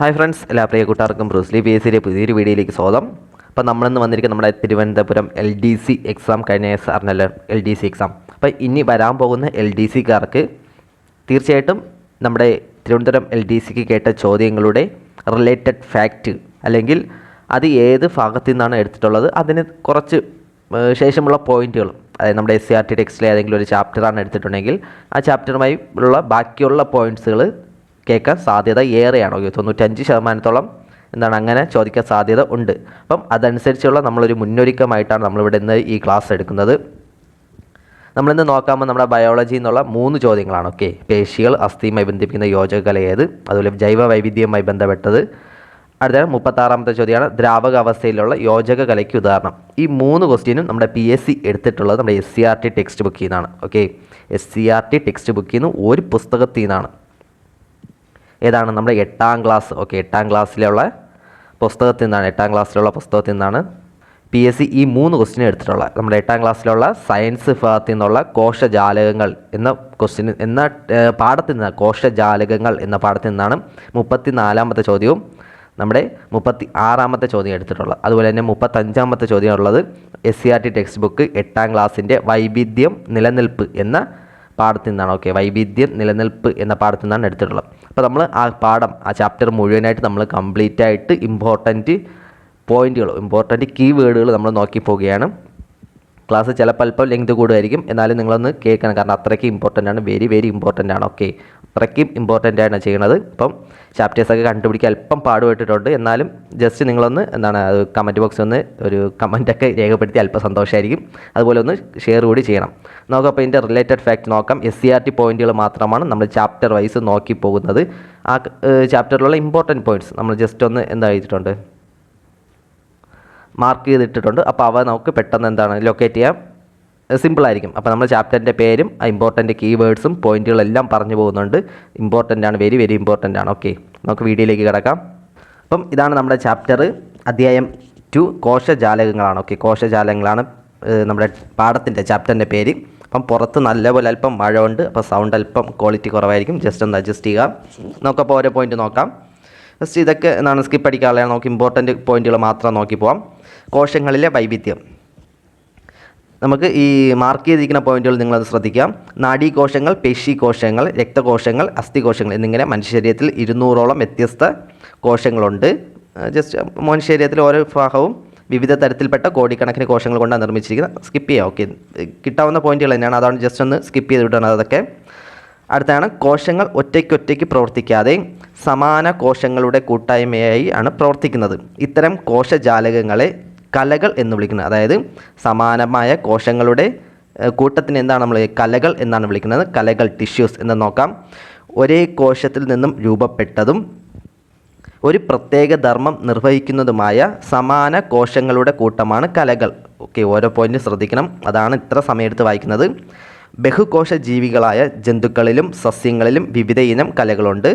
Hi friends, എല്ലാ പ്രിയ കൂട്ടുകാർക്കും Bruce Lee P S സിയുടെ പുതിയൊരു വീഡിയോയിലേക്ക് സ്വാഗതം. അപ്പോൾ നമ്മളിന്ന് വന്നിരിക്കുന്ന നമ്മുടെ തിരുവനന്തപുരം LDC എക്സാം കഴിഞ്ഞ അറിഞ്ഞല്ലോ, LDC എക്സാം. അപ്പോൾ ഇനി വരാൻ പോകുന്ന LDCക്കാർക്ക് തീർച്ചയായിട്ടും നമ്മുടെ തിരുവനന്തപുരം LDCക്ക് കേട്ട ചോദ്യങ്ങളുടെ റിലേറ്റഡ് ഫാക്റ്റ് അല്ലെങ്കിൽ അത് ഏത് ഭാഗത്തു നിന്നാണ് എടുത്തിട്ടുള്ളത്, അതിന് കുറച്ച് ശേഷമുള്ള പോയിന്റുകളും, അതായത് നമ്മുടെ SCRT ടെക്സ്റ്റിലെ ഏതെങ്കിലും ഒരു ചാപ്റ്ററാണ് എടുത്തിട്ടുണ്ടെങ്കിൽ ആ ചാപ്റ്ററുമായി ഉള്ള ബാക്കിയുള്ള പോയിന്റ്സുകൾ കേൾക്കാൻ സാധ്യത ഏറെയാണ്. 95% എന്താണ് അങ്ങനെ ചോദിക്കാൻ സാധ്യത ഉണ്ട്. അപ്പം അതനുസരിച്ചുള്ള നമ്മളൊരു മുന്നൊരുക്കമായിട്ടാണ് നമ്മളിവിടെ ഇന്ന് ഈ ക്ലാസ് എടുക്കുന്നത്. നമ്മളിന്ന് നോക്കാമ്പോൾ നമ്മുടെ ബയോളജി എന്നുള്ള 3 ചോദ്യങ്ങളാണ്. ഓക്കെ, പേശികൾ, അസ്ഥിയുമായി ബന്ധിപ്പിക്കുന്ന യോജകകല ഏത്, അതുപോലെ ജൈവ വൈവിധ്യവുമായി ബന്ധപ്പെട്ടത്. അടുത്ത 36ാമത്തെ ചോദ്യമാണ് ദ്രാവക അവസ്ഥയിലുള്ള യോജക കലയ്ക്ക് ഉദാഹരണം. ഈ 3 ക്വസ്റ്റ്യനും നമ്മുടെ PSC എടുത്തിട്ടുള്ളത് നമ്മുടെ SCRT ടെക്സ്റ്റ് ബുക്കിൽ നിന്നാണ്. ഓക്കെ, SCRT ടെക്സ്റ്റ് ബുക്കിൽ നിന്ന് ഒരു പുസ്തകത്തിൽ നിന്നാണ്. ഏതാണ്? നമ്മുടെ 8ാം ക്ലാസ്. ഓക്കെ, 8ാം ക്ലാസ്സിലുള്ള പുസ്തകത്തിൽ നിന്നാണ് PSC ഈ 3 ക്വസ്റ്റ്യൻ എടുത്തിട്ടുള്ളത്. നമ്മുടെ 8ാം ക്ലാസ്സിലുള്ള സയൻസ് വിഭാഗത്തിൽ നിന്നുള്ള കോശജാലകങ്ങൾ എന്ന ക്വസ്റ്റ്യൻ എന്ന പാഠത്തിൽ നിന്ന്, കോശജാലകങ്ങൾ എന്ന പാഠത്തിൽ നിന്നാണ് 34ാമത്തെ ചോദ്യവും നമ്മുടെ 36ാമത്തെ ചോദ്യം എടുത്തിട്ടുള്ളത്. അതുപോലെ തന്നെ 35ാമത്തെ ചോദ്യം ഉള്ളത് SCRT ടെക്സ്റ്റ് ബുക്ക് 8ാം ക്ലാസ്സിൻ്റെ വൈവിധ്യം നിലനിൽപ്പ് എന്ന പാഠത്തിൽ നിന്നാണ്. ഓക്കെ, വൈവിധ്യം നിലനിൽപ്പ് എന്ന പാഠത്തിൽ നിന്നാണ് എടുത്തിട്ടുള്ളത്. അപ്പോൾ നമ്മൾ ആ പാഠം, ആ ചാപ്റ്റർ മുഴുവനായിട്ട് നമ്മൾ കംപ്ലീറ്റ് ആയിട്ട് ഇമ്പോർട്ടൻറ്റ് പോയിന്റുകൾ, ഇമ്പോർട്ടൻറ്റ് കീവേഡുകൾ നമ്മൾ നോക്കി പോവുകയാണ്. ക്ലാസ് ചിലപ്പോൾ അല്പം ലെങ്ത് കൂടുമായിരിക്കും, എന്നാലും നിങ്ങളൊന്ന് കേൾക്കണം, കാരണം അത്രയ്ക്ക് ഇമ്പോർട്ടൻ്റ് ആണ്, വെരി വെരി ഇമ്പോർട്ടൻ്റ് ആണ്. ഓക്കെ, അത്രയ്ക്കും ഇമ്പോർട്ടൻ്റ് ആണ് ചെയ്യുന്നത്. ഇപ്പം ചാപ്റ്റേഴ്സൊക്കെ കണ്ടുപിടിക്കാൻ അല്പം പാടുപെട്ടിട്ടുണ്ട്, എന്നാലും ജസ്റ്റ് നിങ്ങളൊന്ന് കമൻറ്റ് ബോക്സിൽ ഒന്ന് ഒരു കമൻറ്റൊക്കെ രേഖപ്പെടുത്തി അല്പം സന്തോഷമായിരിക്കും. അതുപോലെ ഒന്ന് ഷെയർ കൂടി ചെയ്യണം. നോക്കാം, അപ്പോൾ ഇതിൻ്റെ റിലേറ്റഡ് ഫാക്റ്റ് നോക്കാം. SCRT പോയിന്റുകൾ മാത്രമാണ് നമ്മൾ ചാപ്റ്റർ വൈസ് നോക്കി പോകുന്നത്. ആ ചാപ്റ്ററിലുള്ള ഇമ്പോർട്ടൻറ്റ് പോയിൻറ്റ്സ് നമ്മൾ ജസ്റ്റ് ഒന്ന് എഴുതിയിട്ടുണ്ട്, മാർക്ക് ചെയ്തിട്ടിട്ടുണ്ട്. അപ്പോൾ അവ നമുക്ക് പെട്ടെന്ന് ലൊക്കേറ്റ് ചെയ്യാൻ സിമ്പിളായിരിക്കും. അപ്പോൾ നമ്മൾ ചാപ്റ്ററിൻ്റെ പേരും ഇമ്പോർട്ടൻറ്റ് കീവേഡ്സും പോയിന്റുകളെല്ലാം പറഞ്ഞു പോകുന്നുണ്ട്. ഇമ്പോർട്ടൻ്റ് ആണ്, വെരി വെരി ഇമ്പോർട്ടൻ്റ് ആണ്. ഓക്കെ, നമുക്ക് വീഡിയോയിലേക്ക് കിടക്കാം. അപ്പം ഇതാണ് നമ്മുടെ ചാപ്റ്റർ, അധ്യായം 2 കോശജാലകങ്ങളാണ്. ഓക്കെ, കോശജാലകങ്ങളാണ് നമ്മുടെ പാഠത്തിൻ്റെ ചാപ്റ്ററിൻ്റെ പേര്. അപ്പം പുറത്ത് നല്ലപോലെ അല്പം മഴ ഉണ്ട്, അപ്പോൾ സൗണ്ട് അല്പം ക്വാളിറ്റി കുറവായിരിക്കും, ജസ്റ്റ് ഒന്ന് അഡ്ജസ്റ്റ് ചെയ്യുക. നോക്കപ്പോൾ ഓരോ പോയിന്റ് നോക്കാം. ജസ്റ്റ് ഇതൊക്കെ സ്കിപ്പ് അടിക്കാനുള്ളതാണ്, നമുക്ക് ഇമ്പോർട്ടൻറ്റ് പോയിന്റുകൾ മാത്രം നോക്കി പോകാം. കോശങ്ങളിലെ വൈവിധ്യം, നമുക്ക് ഈ മാർക്ക് ചെയ്തിരിക്കുന്ന പോയിന്റുകൾ നിങ്ങളത് ശ്രദ്ധിക്കാം. നാഡീകോശങ്ങൾ, പേശികോശങ്ങൾ, രക്തകോശങ്ങൾ, അസ്ഥികോശങ്ങൾ എന്നിങ്ങനെ മനുഷ്യ ശരീരത്തിൽ 200ഓളം വ്യത്യസ്ത കോശങ്ങളുണ്ട്. ജസ്റ്റ് മനുഷ്യ ശരീരത്തിൽ ഓരോ ഭാഗവും വിവിധ തരത്തിൽപ്പെട്ട കോടിക്കണക്കിന് കോശങ്ങൾ കൊണ്ടാണ് നിർമ്മിച്ചിരിക്കുന്നത്. സ്കിപ്പ് ചെയ്യാം. ഓക്കെ, കിട്ടാവുന്ന പോയിന്റുകൾ തന്നെയാണ്, അതാണ് ജസ്റ്റ് ഒന്ന് സ്കിപ്പ് ചെയ്ത് വിടുന്നത് അതൊക്കെ. അടുത്താണ് കോശങ്ങൾ ഒറ്റയ്ക്കൊറ്റയ്ക്ക് പ്രവർത്തിക്കാതെ സമാന കോശങ്ങളുടെ കൂട്ടായ്മയായി ആണ് പ്രവർത്തിക്കുന്നത്. ഇത്തരം കോശജാലകങ്ങളെ കലകൾ എന്ന് വിളിക്കുന്നത്. അതായത് സമാനമായ കോശങ്ങളുടെ കൂട്ടത്തിന് എന്താണ് നമ്മൾ കലകൾ എന്നാണ് വിളിക്കുന്നത്. കലകൾ, ടിഷ്യൂസ് എന്ന് നോക്കാം. ഒരേ കോശത്തിൽ നിന്നും രൂപപ്പെട്ടതും ഒരു പ്രത്യേക ധർമ്മം നിർവഹിക്കുന്നതുമായ സമാന കോശങ്ങളുടെ കൂട്ടമാണ് കലകൾ. ഓക്കെ, ഓരോ പോയിന്റ് ശ്രദ്ധിക്കണം, അതാണ് ഇത്ര സമയമെടുത്ത് വായിക്കുന്നത്. ബഹുകോശ ജീവികളായ ജന്തുക്കളിലും സസ്യങ്ങളിലും വിവിധ ഇനം കലകളുണ്ട്.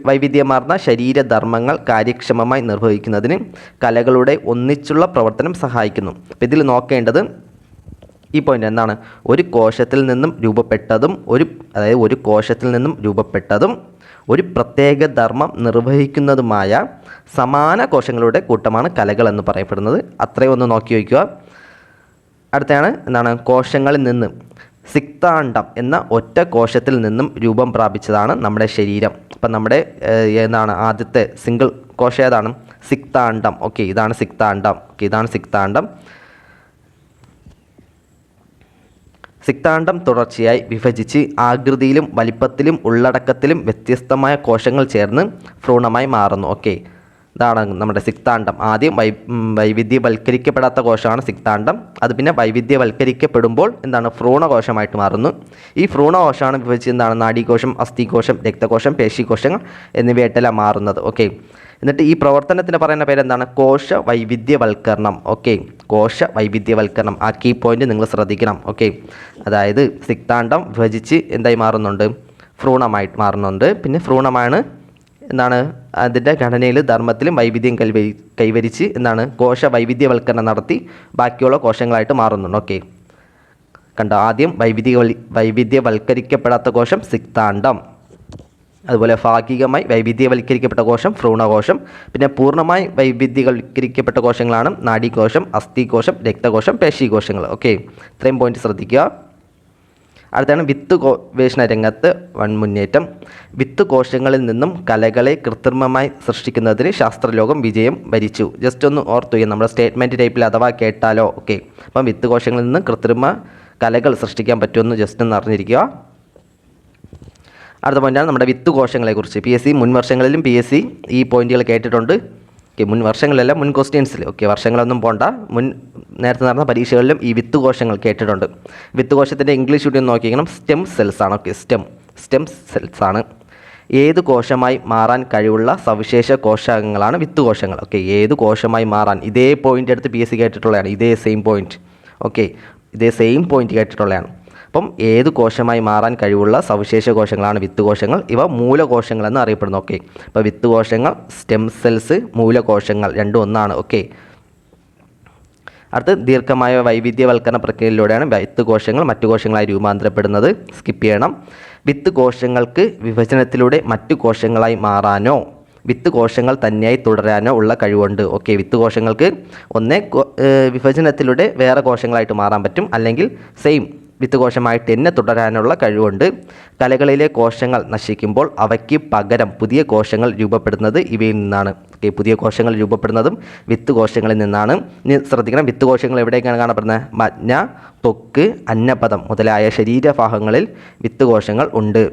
വൈവിധ്യമാർന്ന ശരീരധർമ്മങ്ങൾ കാര്യക്ഷമമായി നിർവഹിക്കുന്നതിന് കലകളുടെ ഒന്നിച്ചുള്ള പ്രവർത്തനം സഹായിക്കുന്നു. അപ്പോൾ ഇതിൽ നോക്കേണ്ടത് ഈ പോയിന്റ് എന്താണ്? ഒരു കോശത്തിൽ നിന്നും രൂപപ്പെട്ടതും ഒരു പ്രത്യേക ധർമ്മം നിർവഹിക്കുന്നതുമായ സമാന കോശങ്ങളുടെ കൂട്ടമാണ് കലകൾ എന്ന് പറയപ്പെടുന്നത്. അത്രയും ഒന്ന് നോക്കി വയ്ക്കുക. അടുത്താണ് കോശങ്ങളിൽ നിന്ന് സിക്താണ്ഡം എന്ന ഒറ്റ കോശത്തിൽ നിന്നും രൂപം പ്രാപിച്ചതാണ് നമ്മുടെ ശരീരം. അപ്പം നമ്മുടെ ആദ്യത്തെ സിംഗിൾ കോശം ഏതാണ്? സിക്താണ്ഡം. ഓക്കെ, ഇതാണ് സിക്താണ്ഡം. സിക്താണ്ഡം തുടർച്ചയായി വിഭജിച്ച് ആകൃതിയിലും വലിപ്പത്തിലും ഉള്ളടക്കത്തിലും വ്യത്യസ്തമായ കോശങ്ങൾ ചേർന്ന് ഭ്രൂണമായി മാറുന്നു. ഓക്കെ, ഇതാണ് നമ്മുടെ സിക്താണ്ഡം. ആദ്യം വൈവിധ്യവൽക്കരിക്കപ്പെടാത്ത കോശമാണ് സിക്താണ്ഡം. അത് പിന്നെ വൈവിധ്യവൽക്കരിക്കപ്പെടുമ്പോൾ ഭ്രൂണകോശമായിട്ട് മാറുന്നു. ഈ ഭ്രൂണകോശമാണ് വിഭജിച്ച് നാഡീകോശം, അസ്ഥികോശം, രക്തകോശം, പേശികോശങ്ങൾ എന്നിവയായിട്ടെല്ലാം മാറുന്നത്. ഓക്കെ, എന്നിട്ട് ഈ പ്രവർത്തനത്തിന് പറയുന്ന പേരെന്താണ്? കോശ വൈവിധ്യവൽക്കരണം. ഓക്കെ, കോശ വൈവിധ്യവൽക്കരണം. ആ കീ പോയിന്റ് നിങ്ങൾ ശ്രദ്ധിക്കണം. ഓക്കെ, അതായത് സിക്താണ്ഡം വിഭജിച്ച് എന്തായി മാറുന്നുണ്ട്? ഭ്രൂണമായിട്ട് മാറുന്നുണ്ട്. പിന്നെ ഭ്രൂണമാണ് അതിൻ്റെ ഘടനയിൽ ധർമ്മത്തിലും വൈവിധ്യം കൈവരിച്ച് കോശ വൈവിധ്യവൽക്കരണം നടത്തി ബാക്കിയുള്ള കോശങ്ങളായിട്ട് മാറുന്നുണ്ട്. ഓക്കെ, കണ്ടോ? ആദ്യം വൈവിധ്യവൽക്കരിക്കപ്പെടാത്ത കോശം സിക്താണ്ഡം. അതുപോലെ ഭാഗികമായി വൈവിധ്യവൽക്കരിക്കപ്പെട്ട കോശം ഭ്രൂണകോശം. പിന്നെ പൂർണ്ണമായി വൈവിധ്യവൽക്കരിക്കപ്പെട്ട കോശങ്ങളാണ് നാഡീകോശം, അസ്ഥികോശം, രക്തകോശം, പേശീകോശങ്ങൾ. ഓക്കെ, ഇത്രയും പോയിന്റ് ശ്രദ്ധിക്കുക. അടുത്താണ് വിത്ത് ഗവേഷണ രംഗത്ത് വൻ മുന്നേറ്റം. വിത്ത് കോശങ്ങളിൽ നിന്നും കലകളെ കൃത്രിമമായി സൃഷ്ടിക്കുന്നതിന് ശാസ്ത്രലോകം വിജയം വരിച്ചു. ജസ്റ്റ് ഒന്ന് ഓർത്തു വയ്ക്കുക, നമ്മുടെ സ്റ്റേറ്റ്മെൻറ്റ് ടൈപ്പിൽ അഥവാ കേട്ടാലോ. ഓക്കെ, അപ്പം വിത്ത് കോശങ്ങളിൽ നിന്ന് കൃത്രിമ കലകൾ സൃഷ്ടിക്കാൻ പറ്റുമെന്ന് ജസ്റ്റ് ഒന്ന് അറിഞ്ഞിരിക്കുക. അടുത്ത പോയിൻ്റാണ് നമ്മുടെ വിത്ത് കോശങ്ങളെക്കുറിച്ച്. PSC മുൻ വർഷങ്ങളിലും PSC ഈ പോയിന്റുകൾ കേട്ടിട്ടുണ്ട്. ഓക്കെ, മുൻ വർഷങ്ങളിലല്ല, മുൻ ക്വസ്റ്റ്യൻസിൽ. ഓക്കെ, വർഷങ്ങളൊന്നും പോണ്ട, നേരത്തെ നടന്ന പരീക്ഷകളിലും ഈ വിത്ത് കോശങ്ങൾ കേട്ടിട്ടുണ്ട്. വിത്ത് കോശത്തിൻ്റെ ഇംഗ്ലീഷ് കൂടി ഒന്ന് നോക്കിക്കണം, സ്റ്റെം സെൽസ് ആണ്. ഓക്കെ, സ്റ്റെം സെൽസ് ആണ്. ഏത് കോശമായി മാറാൻ കഴിവുള്ള സവിശേഷ കോശങ്ങളാണ് വിത്ത് കോശങ്ങൾ. ഓക്കെ, ഏത് കോശമായി മാറാൻ, ഇതേ പോയിന്റ് എടുത്ത് PSC കേട്ടിട്ടുള്ളതാണ്. ഇതേ സെയിം പോയിന്റ്. ഓക്കെ, ഇതേ സെയിം പോയിന്റ് കേട്ടിട്ടുള്ളതാണ്. അപ്പം ഏത് കോശമായി മാറാൻ കഴിവുള്ള സവിശേഷ കോശങ്ങളാണ് വിത്ത് കോശങ്ങൾ. ഇവ മൂലകോശങ്ങളെന്ന് അറിയപ്പെടുന്നു. ഓക്കെ, അപ്പോൾ വിത്ത് കോശങ്ങൾ, സ്റ്റെം സെൽസ്, മൂലകോശങ്ങൾ രണ്ടും ഒന്നാണ്. ഓക്കെ, അടുത്ത് ദീർഘമായ വൈവിധ്യവൽക്കരണ പ്രക്രിയയിലൂടെയാണ് വിത്ത് കോശങ്ങൾ മറ്റു കോശങ്ങളായി രൂപാന്തരപ്പെടുന്നത്. സ്കിപ്പ് ചെയ്യണം. വിത്ത് കോശങ്ങൾക്ക് വിഭജനത്തിലൂടെ മറ്റു കോശങ്ങളായി മാറാനോ വിത്ത് കോശങ്ങൾ തന്നെയായി തുടരാനോ ഉള്ള കഴിവുണ്ട്. ഓക്കെ, വിത്ത് കോശങ്ങൾക്ക് ഒന്നേ വിഭജനത്തിലൂടെ വേറെ കോശങ്ങളായിട്ട് മാറാൻ പറ്റും, അല്ലെങ്കിൽ സെയിം വിത്ത് കോശമായിട്ട് തന്നെ തുടരാനുള്ള കഴിവുണ്ട്. കലകളിലെ കോശങ്ങൾ നശിക്കുമ്പോൾ അവയ്ക്ക് പകരം പുതിയ കോശങ്ങൾ രൂപപ്പെടുന്നത് ഇവയിൽ നിന്നാണ്. ഓക്കെ, പുതിയ കോശങ്ങൾ രൂപപ്പെടുന്നതും വിത്ത് കോശങ്ങളിൽ നിന്നാണ്. ഇനി ശ്രദ്ധിക്കണം, വിത്ത് കോശങ്ങൾ എവിടേക്കാണ് കാണപ്പെടുന്നത്? മജ്ഞ, ത്വക്ക്, അന്നപദം മുതലായ ശരീരഭാഗങ്ങളിൽ വിത്ത് കോശങ്ങൾ ഉണ്ട്.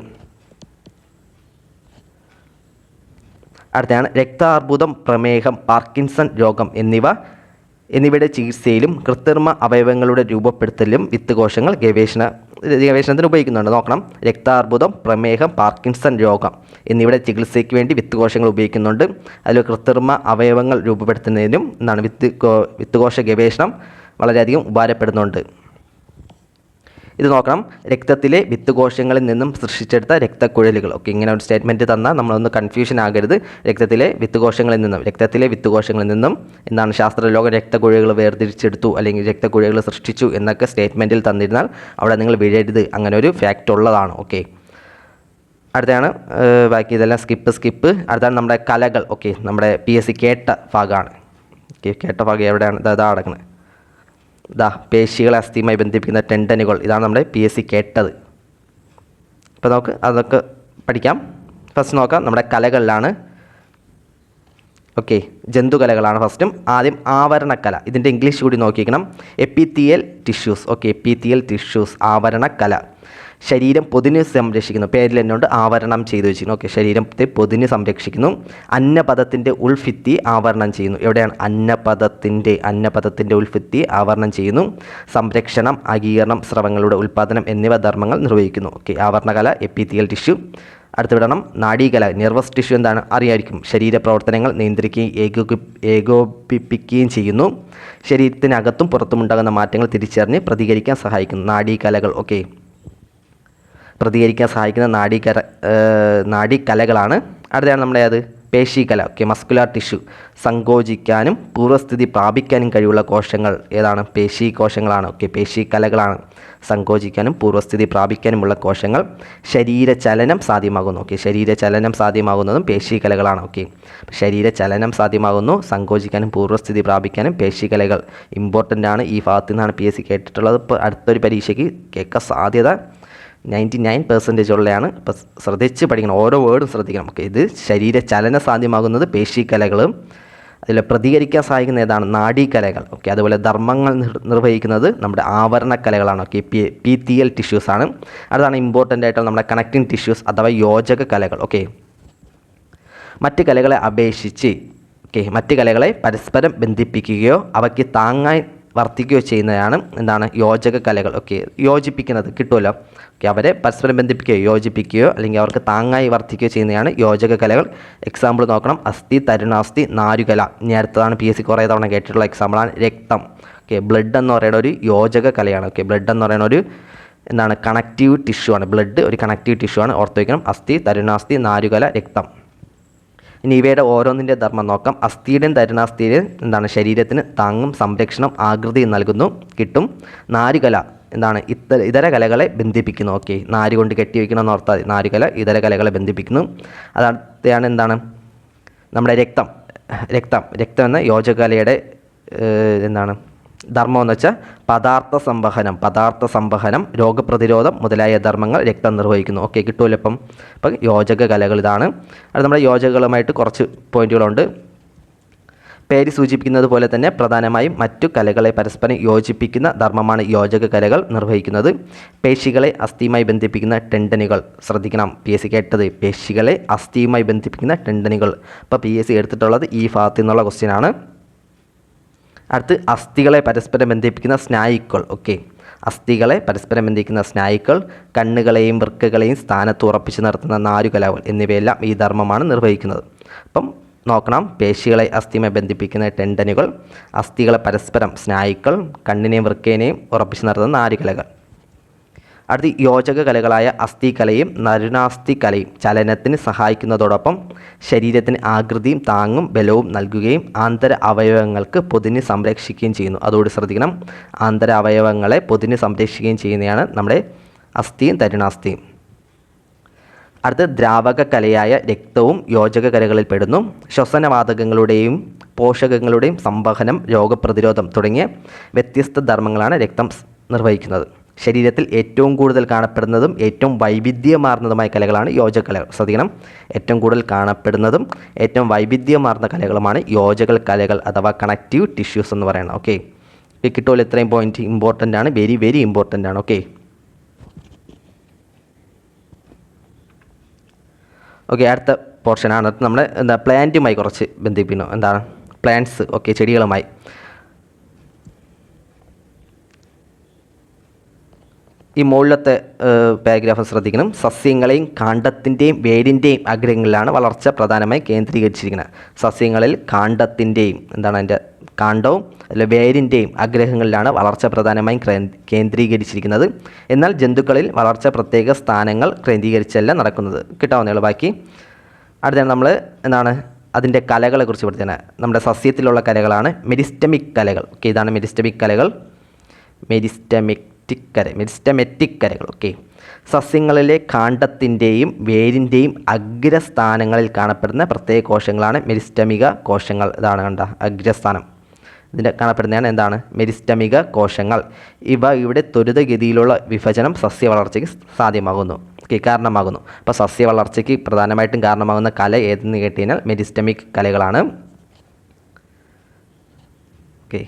അടുത്തതാണ് രക്താർബുദം, പ്രമേഹം, പാർക്കിൻസൺ രോഗം എന്നിവയുടെ ചികിത്സയിലും കൃത്രിമ അവയവങ്ങളുടെ രൂപപ്പെടുത്തലിലും വിത്ത് കോശങ്ങൾ ഗവേഷണത്തിന് ഉപയോഗിക്കുന്നുണ്ട്. നോക്കണം, രക്താർബുദം, പ്രമേഹം, പാർക്കിൻസൺ രോഗം എന്നിവയുടെ ചികിത്സയ്ക്ക് വേണ്ടി വിത്ത് കോശങ്ങൾ ഉപയോഗിക്കുന്നുണ്ട്. അതിൽ കൃത്രിമ അവയവങ്ങൾ രൂപപ്പെടുത്തുന്നതിനും വിത്ത് കോശ ഗവേഷണം വളരെയധികം ഉപകാരപ്പെടുന്നുണ്ട്. ഇത് നോക്കണം, രക്തത്തിലെ വിത്ത് കോശങ്ങളിൽ നിന്നും സൃഷ്ടിച്ചെടുത്ത രക്തക്കുഴലുകൾ. ഓക്കെ, ഇങ്ങനെ ഒരു സ്റ്റേറ്റ്മെൻറ്റ് തന്നാൽ നമ്മളൊന്ന് കൺഫ്യൂഷൻ ആകരുത്. രക്തത്തിലെ വിത്ത് കോശങ്ങളിൽ നിന്നും എന്താണ് ശാസ്ത്രലോകം രക്തക്കുഴലുകൾ വേർതിരിച്ചെടുത്തു അല്ലെങ്കിൽ രക്തക്കുഴലുകൾ സൃഷ്ടിച്ചു എന്നൊക്കെ സ്റ്റേറ്റ്മെൻറ്റിൽ തന്നിരുന്നാൽ അവിടെ നിങ്ങൾ വീഴരുത്, അങ്ങനെ ഒരു ഫാക്റ്റ് ഉള്ളതാണ്. ഓക്കെ, അടുത്താണ് ബാക്കി ഇതെല്ലാം സ്കിപ്പ്. അടുത്താണ് നമ്മുടെ കലകൾ. ഓക്കെ, നമ്മുടെ PSC കേട്ട ഭാഗമാണ്. ഓക്കെ, കേട്ട ഭാഗം എവിടെയാണ്? ഇതാ അടക്കുന്നത്. പേശികളെ അസ്ഥിയുമായി ബന്ധിപ്പിക്കുന്ന ടെൻഡനുകൾ. ഇതാണ് നമ്മുടെ PSC കേട്ടത്. അപ്പോൾ നമുക്ക് അതൊക്കെ പഠിക്കാം. ഫസ്റ്റ് നോക്കാം, നമ്മുടെ കലകളിലാണ്. ഓക്കെ, ജന്തുകലകളാണ് ഫസ്റ്റും. ആദ്യം ആവരണക്കല. ഇതിൻ്റെ ഇംഗ്ലീഷ് കൂടി നോക്കിക്കണം, epithelial tissues. Okay, epithelial tissues, ആവരണക്കല. ശരീരം പൊതിഞ്ഞ് സംരക്ഷിക്കുന്നു, പേരിൽ തന്നെ ഉണ്ട്, ആവരണം ചെയ്തു വെച്ചിരിക്കുന്നു. ഓക്കെ, ശരീരത്തെ പൊതിഞ്ഞ് സംരക്ഷിക്കുന്നു. അന്നപദത്തിൻ്റെ ഉൾഭിത്തി ആവരണം ചെയ്യുന്നു. എവിടെയാണ്? അന്നപദത്തിൻ്റെ ഉൾഭിത്തി ആവരണം ചെയ്യുന്നു. സംരക്ഷണം, അകീകരണം, സ്രവങ്ങളുടെ ഉൽപ്പാദനം എന്നിവ ധർമ്മങ്ങൾ നിർവഹിക്കുന്നു. ഓക്കെ, ആവരണകല, എപ്പിത്തിയൽ ടിഷ്യൂ. അടുത്ത് വിടണം, നാഡീകല. നെർവസ് ടിഷ്യൂ എന്താണ്? അറിയായിരിക്കും. ശരീരപ്രവർത്തനങ്ങൾ നിയന്ത്രിക്കുകയും ഏകോപിപ്പിക്കുകയും ചെയ്യുന്നു. ശരീരത്തിനകത്തും പുറത്തുമുണ്ടാകുന്ന മാറ്റങ്ങൾ തിരിച്ചറിഞ്ഞ് പ്രതികരിക്കാൻ സഹായിക്കുന്നു നാഡീകലകൾ. ഓക്കെ, പ്രതികരിക്കാൻ സഹായിക്കുന്ന നാഡീകലകളാണ്. അടുത്തതാണ് നമ്മുടെ പേശീകല. Okay, muscular tissue. സങ്കോചിക്കാനും പൂർവ്വസ്ഥിതി പ്രാപിക്കാനും കഴിവുള്ള കോശങ്ങൾ ഏതാണ്? പേശീകോശങ്ങളാണ്. ഓക്കെ, പേശീകലകളാണ്. സങ്കോചിക്കാനും പൂർവ്വസ്ഥിതി പ്രാപിക്കാനുമുള്ള കോശങ്ങൾ. ശരീരചലനം സാധ്യമാകുന്നു. ഓക്കെ, ശരീരചലനം സാധ്യമാകുന്നതും പേശീകലകളാണ്. ഓക്കെ, ശരീരചലനം സാധ്യമാകുന്നു, സങ്കോചിക്കാനും പൂർവ്വസ്ഥിതി പ്രാപിക്കാനും പേശീകലകൾ ഇമ്പോർട്ടൻ്റ് ആണ്. ഈ ഭാഗത്തു നിന്നാണ് PSC കേട്ടിട്ടുള്ളത്. ഇപ്പോൾ അടുത്തൊരു പരീക്ഷയ്ക്ക് കേൾക്കാൻ സാധ്യത 99% ഉള്ളതാണ്. ഇപ്പോൾ ശ്രദ്ധിച്ച് പഠിക്കണം, ഓരോ വേർഡും ശ്രദ്ധിക്കണം. ഓക്കെ, ഇത് ശരീരചലനം സാധ്യമാകുന്നത് പേശീകലകളും, അതിൽ പ്രതികരിക്കാൻ സഹായിക്കുന്ന ഏതാണ്? നാഡീകലകൾ. ഓക്കെ, അതുപോലെ ധർമ്മങ്ങൾ നിർവഹിക്കുന്നത് നമ്മുടെ ആവരണക്കലകളാണ്. ഓക്കെ, എപ്പിത്തിയൽ ടിഷ്യൂസ് ആണ്. അതാണ് ഇമ്പോർട്ടൻ്റ് ആയിട്ടുള്ള നമ്മുടെ കണക്റ്റിംഗ് ടിഷ്യൂസ് അഥവാ യോജക കലകൾ. ഓക്കെ, മറ്റ് കലകളെ അപേക്ഷിച്ച് മറ്റ് കലകളെ പരസ്പരം ബന്ധിപ്പിക്കുകയോ അവയ്ക്ക് താങ്ങായി വർത്തിക്കുകയോ ചെയ്യുന്നതാണ് എന്താണ്? യോജക കലകൾ. ഓക്കെ, യോജിപ്പിക്കുന്നത് കിട്ടുമല്ലോ. ഓക്കെ, അവരെ പരസ്പരം ബന്ധിപ്പിക്കുകയോ യോജിപ്പിക്കുകയോ അല്ലെങ്കിൽ അവർക്ക് താങ്ങായി വർത്തിക്കുകയോ ചെയ്യുന്നതാണ് യോജക കലകൾ. എക്സാമ്പിൾ നോക്കണം, അസ്ഥി, തരുണാസ്ഥി, നാരുകല. ഇനി അടുത്തതാണ് PSC കുറേ തവണ കേട്ടിട്ടുള്ള എക്സാമ്പിളാണ് രക്തം. ഓക്കെ, ബ്ലഡ് എന്ന് പറയുന്ന ഒരു യോജക കലയാണ്. ഓക്കെ, ബ്ലഡ് എന്ന് പറയുന്ന ഒരു എന്താണ്? കണക്റ്റീവ് ടിഷ്യൂ ആണ്. ബ്ലഡ് ഒരു കണക്റ്റീവ് ടിഷ്യൂ ആണ്. ഓർത്ത് വയ്ക്കണം. അസ്ഥി, തരുണാസ്ഥി, നാരുകല, രക്തം. ഇനി ഇവയുടെ ഓരോന്നിൻ്റെ ധർമ്മം നോക്കാം. അസ്ഥിയുടെയും തരുണാസ്ഥിയുടെയും എന്താണ് ശരീരത്തിന് താങ്ങും സംരക്ഷണം ആകൃതിയും നൽകുന്നു കിട്ടും. നാരുകല എന്താണ് ഇതര കലകളെ ബന്ധിപ്പിക്കുന്നു. ഓക്കെ, നാര് കൊണ്ട് കെട്ടിവെക്കണമെന്ന് ഓർത്താൽ നാരുകല ഇതര കലകളെ ബന്ധിപ്പിക്കുന്നു. അതാണ് എന്താണ് നമ്മുടെ രക്തം എന്ന യോജകലയുടെ എന്താണ് ധർമ്മം എന്ന് വെച്ചാൽ പദാർത്ഥ സംവഹനം രോഗപ്രതിരോധം മുതലായ ധർമ്മങ്ങൾ രക്തം നിർവഹിക്കുന്നു. ഓക്കെ, കിട്ടുമല്ലോ അപ്പം യോജക കലകൾ ഇതാണ്. അത് നമ്മുടെ യോജകങ്ങളുമായിട്ട് കുറച്ച് പോയിന്റുകളുണ്ട്. പേര് സൂചിപ്പിക്കുന്നത് പോലെ തന്നെ പ്രധാനമായും മറ്റു കലകളെ പരസ്പരം യോജിപ്പിക്കുന്ന ധർമ്മമാണ് യോജക കലകൾ നിർവഹിക്കുന്നത്. പേശികളെ അസ്ഥിയുമായി ബന്ധിപ്പിക്കുന്ന ടെൻഡനുകൾ ശ്രദ്ധിക്കണം. PSC കേട്ടത് പേശികളെ അസ്ഥിയുമായി ബന്ധിപ്പിക്കുന്ന ടെൻഡനുകൾ. അപ്പോൾ PSC എടുത്തിട്ടുള്ളത് ഈ ഭാഗത്തു നിന്നുള്ള ക്വസ്റ്റ്യനാണ്. അടുത്ത് അസ്ഥികളെ പരസ്പരം ബന്ധിപ്പിക്കുന്ന സ്നായുക്കൾ. ഓക്കെ, അസ്ഥികളെ പരസ്പരം ബന്ധിക്കുന്ന സ്നായുക്കൾ കണ്ണുകളെയും വൃക്കകളെയും സ്ഥാനത്ത് ഉറപ്പിച്ച് നിർത്തുന്ന നാരുകലകൾ എന്നിവയെല്ലാം ഈ ധർമ്മമാണ് നിർവഹിക്കുന്നത്. അപ്പം നോക്കണം, പേശികളെ അസ്ഥിയുമായി ബന്ധിപ്പിക്കുന്ന ടെൻഡനുകൾ, അസ്ഥികളെ പരസ്പരം സ്നായുക്കൾ, കണ്ണിനെയും വൃക്കേനെയും ഉറപ്പിച്ച് നിർത്തുന്ന നാരുകലകൾ. അടുത്ത് യോജക കലകളായ അസ്ഥികലയും നരുണാസ്ഥികലയും ചലനത്തിന് സഹായിക്കുന്നതോടൊപ്പം ശരീരത്തിന് ആകൃതിയും താങ്ങും ബലവും നൽകുകയും ആന്തര അവയവങ്ങൾക്ക് പൊതിഞ്ഞ് സംരക്ഷിക്കുകയും ചെയ്യുന്നു. അതുകൂടി ശ്രദ്ധിക്കണം, ആന്തര അവയവങ്ങളെ പൊതിഞ്ഞ് സംരക്ഷിക്കുകയും ചെയ്യുന്നതാണ് നമ്മുടെ അസ്ഥിയും തരുണാസ്ഥിയും. അടുത്ത് ദ്രാവക കലയായ രക്തവും യോജക കലകളിൽ പെടുന്നു. ശ്വസനവാതകങ്ങളുടെയും പോഷകങ്ങളുടെയും സംവഹനം, രോഗപ്രതിരോധം തുടങ്ങിയ വ്യത്യസ്ത ധർമ്മങ്ങളാണ് രക്തം നിർവഹിക്കുന്നത്. ശരീരത്തിൽ ഏറ്റവും കൂടുതൽ കാണപ്പെടുന്നതും ഏറ്റവും വൈവിധ്യമാർന്നതുമായ കലകളാണ് യോജക കലകൾ. ശ്രദ്ധിക്കണം, ഏറ്റവും കൂടുതൽ കാണപ്പെടുന്നതും ഏറ്റവും വൈവിധ്യമാർന്ന കലകളുമാണ് യോജക കലകൾ അഥവാ കണക്റ്റീവ് ടിഷ്യൂസ് എന്ന് പറയുന്നത്. ഓക്കെ, കിട്ടുമല്ലോ. ഇത്രയും പോയിന്റ് ഇമ്പോർട്ടൻ്റ് ആണ്, വെരി വെരി ഇമ്പോർട്ടൻ്റ് ആണ്. ഓക്കെ, അടുത്ത പോർഷനാണ്. അടുത്ത് നമ്മൾ പ്ലാന്റുമായി കുറച്ച് ബന്ധിപ്പിക്കുന്നു. എന്താണ് പ്ലാന്റ്സ്? ഓക്കെ, ചെടികളുമായി. ഈ മുകളിലത്തെ പാരഗ്രാഫ് ശ്രദ്ധിക്കണം. സസ്യങ്ങളെയും കാണ്ഡത്തിൻ്റെയും വേരിൻ്റെയും അഗ്രങ്ങളിലാണ് വളർച്ച പ്രധാനമായി കേന്ദ്രീകരിച്ചിരിക്കുന്നത്. സസ്യങ്ങളിൽ കാണ്ഡത്തിൻ്റെയും അതിൻ്റെ കാണ്ഡവും അല്ല വേരിൻ്റെയും അഗ്രഹങ്ങളിലാണ് വളർച്ച പ്രധാനമായും കേന്ദ്രീകരിച്ചിരിക്കുന്നത്. എന്നാൽ ജന്തുക്കളിൽ വളർച്ച പ്രത്യേക സ്ഥാനങ്ങൾ കേന്ദ്രീകരിച്ചല്ല നടക്കുന്നത്. കിട്ടാവുന്നതാണ് ബാക്കി. അടുത്താണ് നമ്മൾ അതിൻ്റെ കലകളെക്കുറിച്ച് പഠിക്കുന്നത്. നമ്മുടെ സസ്യത്തിലുള്ള കലകളാണ് മെരിസ്റ്റമിക് കലകൾ. ഓക്കെ, ഇതാണ് മെരിസ്റ്റമിക് കലകൾ. മെരിസ്റ്റമെറ്റിക് കലകൾ. ഓക്കെ, സസ്യങ്ങളിലെ കാണ്ഡത്തിൻ്റെയും വേരിൻ്റെയും അഗ്രസ്ഥാനങ്ങളിൽ കാണപ്പെടുന്ന പ്രത്യേക കോശങ്ങളാണ് മെരിസ്റ്റമിക കോശങ്ങൾ. ഇതാണ് അഗ്രസ്ഥാനം. ഇതിൻ്റെ കാണപ്പെടുന്നതാണ് മെരിസ്റ്റമിക കോശങ്ങൾ. ഇവിടെ ത്വരിതഗതിയിലുള്ള വിഭജനം സസ്യവളർച്ചയ്ക്ക് സാധ്യമാകുന്നു. ഓക്കെ, കാരണമാകുന്നു. അപ്പോൾ സസ്യവളർച്ചയ്ക്ക് പ്രധാനമായിട്ടും കാരണമാകുന്ന കല ഏതെന്ന് കേട്ടുകഴിഞ്ഞാൽ മെരിസ്റ്റമിക് കലകളാണ്. ഓക്കെ,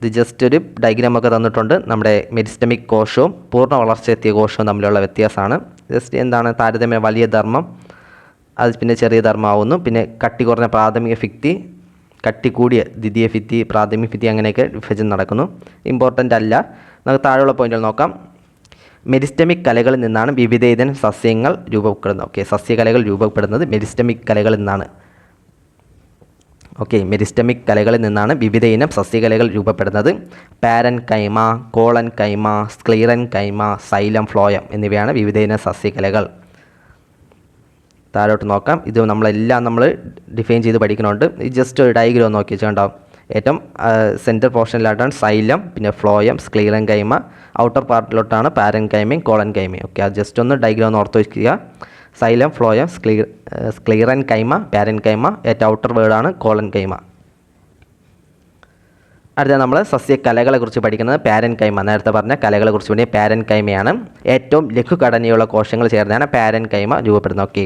ഇത് ജസ്റ്റ് ഒരു ഡയഗ്രാമൊക്കെ തന്നിട്ടുണ്ട്. നമ്മുടെ മെരിസ്റ്റമിക് കോശവും പൂർണ്ണ വളർച്ചയെത്തിയ കോശവും തമ്മിലുള്ള വ്യത്യാസമാണ്. ജസ്റ്റ് താരതമ്യ വലിയ ധർമ്മം, അത് പിന്നെ ചെറിയ ധർമ്മമാവുന്നു. പിന്നെ കട്ടി കുറഞ്ഞ പ്രാഥമിക ഭിത്തി, കട്ടി കൂടിയ ദ്വിതീയ ഭിത്തി, പ്രാഥമിക ഭിത്തി, അങ്ങനെയൊക്കെ വിഭജനം നടക്കുന്നു. ഇമ്പോർട്ടൻ്റ് അല്ല. നമുക്ക് താഴെയുള്ള പോയിന്റുകൾ നോക്കാം. മെരിസ്റ്റമിക് കലകളിൽ നിന്നാണ് വിവിധയിനം സസ്യങ്ങൾ രൂപപ്പെടുന്നത്. ഓക്കെ, സസ്യകലകൾ രൂപപ്പെടുന്നത് മെരിസ്റ്റമിക് കലകളിൽ നിന്നാണ്. ഓക്കെ, മെരിസ്റ്റമിക് കലകളിൽ നിന്നാണ് വിവിധ ഇനം സസ്യകലകൾ രൂപപ്പെടുന്നത്. പാരൻ കൈമ, കോളൻ കൈമ, സ്ക്ലീറൻ കൈമ, സൈലം, ഫ്ലോയം എന്നിവയാണ് വിവിധ ഇനം സസ്യകലകൾ. താഴോട്ട് നോക്കാം. ഇത് നമ്മൾ ഡിഫൈൻ ചെയ്ത് പഠിക്കുന്നുണ്ട്. ഇത് ജസ്റ്റ് ഒരു ഡയഗ്രാം നോക്കി വെച്ചാൽ ഏറ്റവും സെൻറ്റർ പോർഷനിലായിട്ടാണ് സൈലം, പിന്നെ ഫ്ലോയം, സ്ക്ലീറൻ കൈമ, ഔട്ടർ പാർട്ടിലോട്ടാണ് പാരൻ കൈമയും കോളൻ കൈമയും. ഓക്കെ, അത് ജസ്റ്റ് ഒന്ന് ഡയഗ്രാം ഓർത്ത് വയ്ക്കുക. സൈലം, ഫ്ലോയം, സ്ക്ലീറൻ കൈമ, പാരൻ കൈമ, ഏറ്റവും ഔട്ടർ വേർഡാണ് കോളൻ കൈമ. അടുത്ത നമ്മൾ സസ്യകലകളെക്കുറിച്ച് പഠിക്കുന്നത് പാരൻ കൈമ. നേരത്തെ പറഞ്ഞ കലകളെക്കുറിച്ച് വേണ്ടി പാരൻ കൈമയാണ്. ഏറ്റവും ലഘുഘടനയുള്ള കോശങ്ങൾ ചേർന്നാണ് പാരൻ കൈമ രൂപപ്പെടുന്നത്. ഓക്കെ,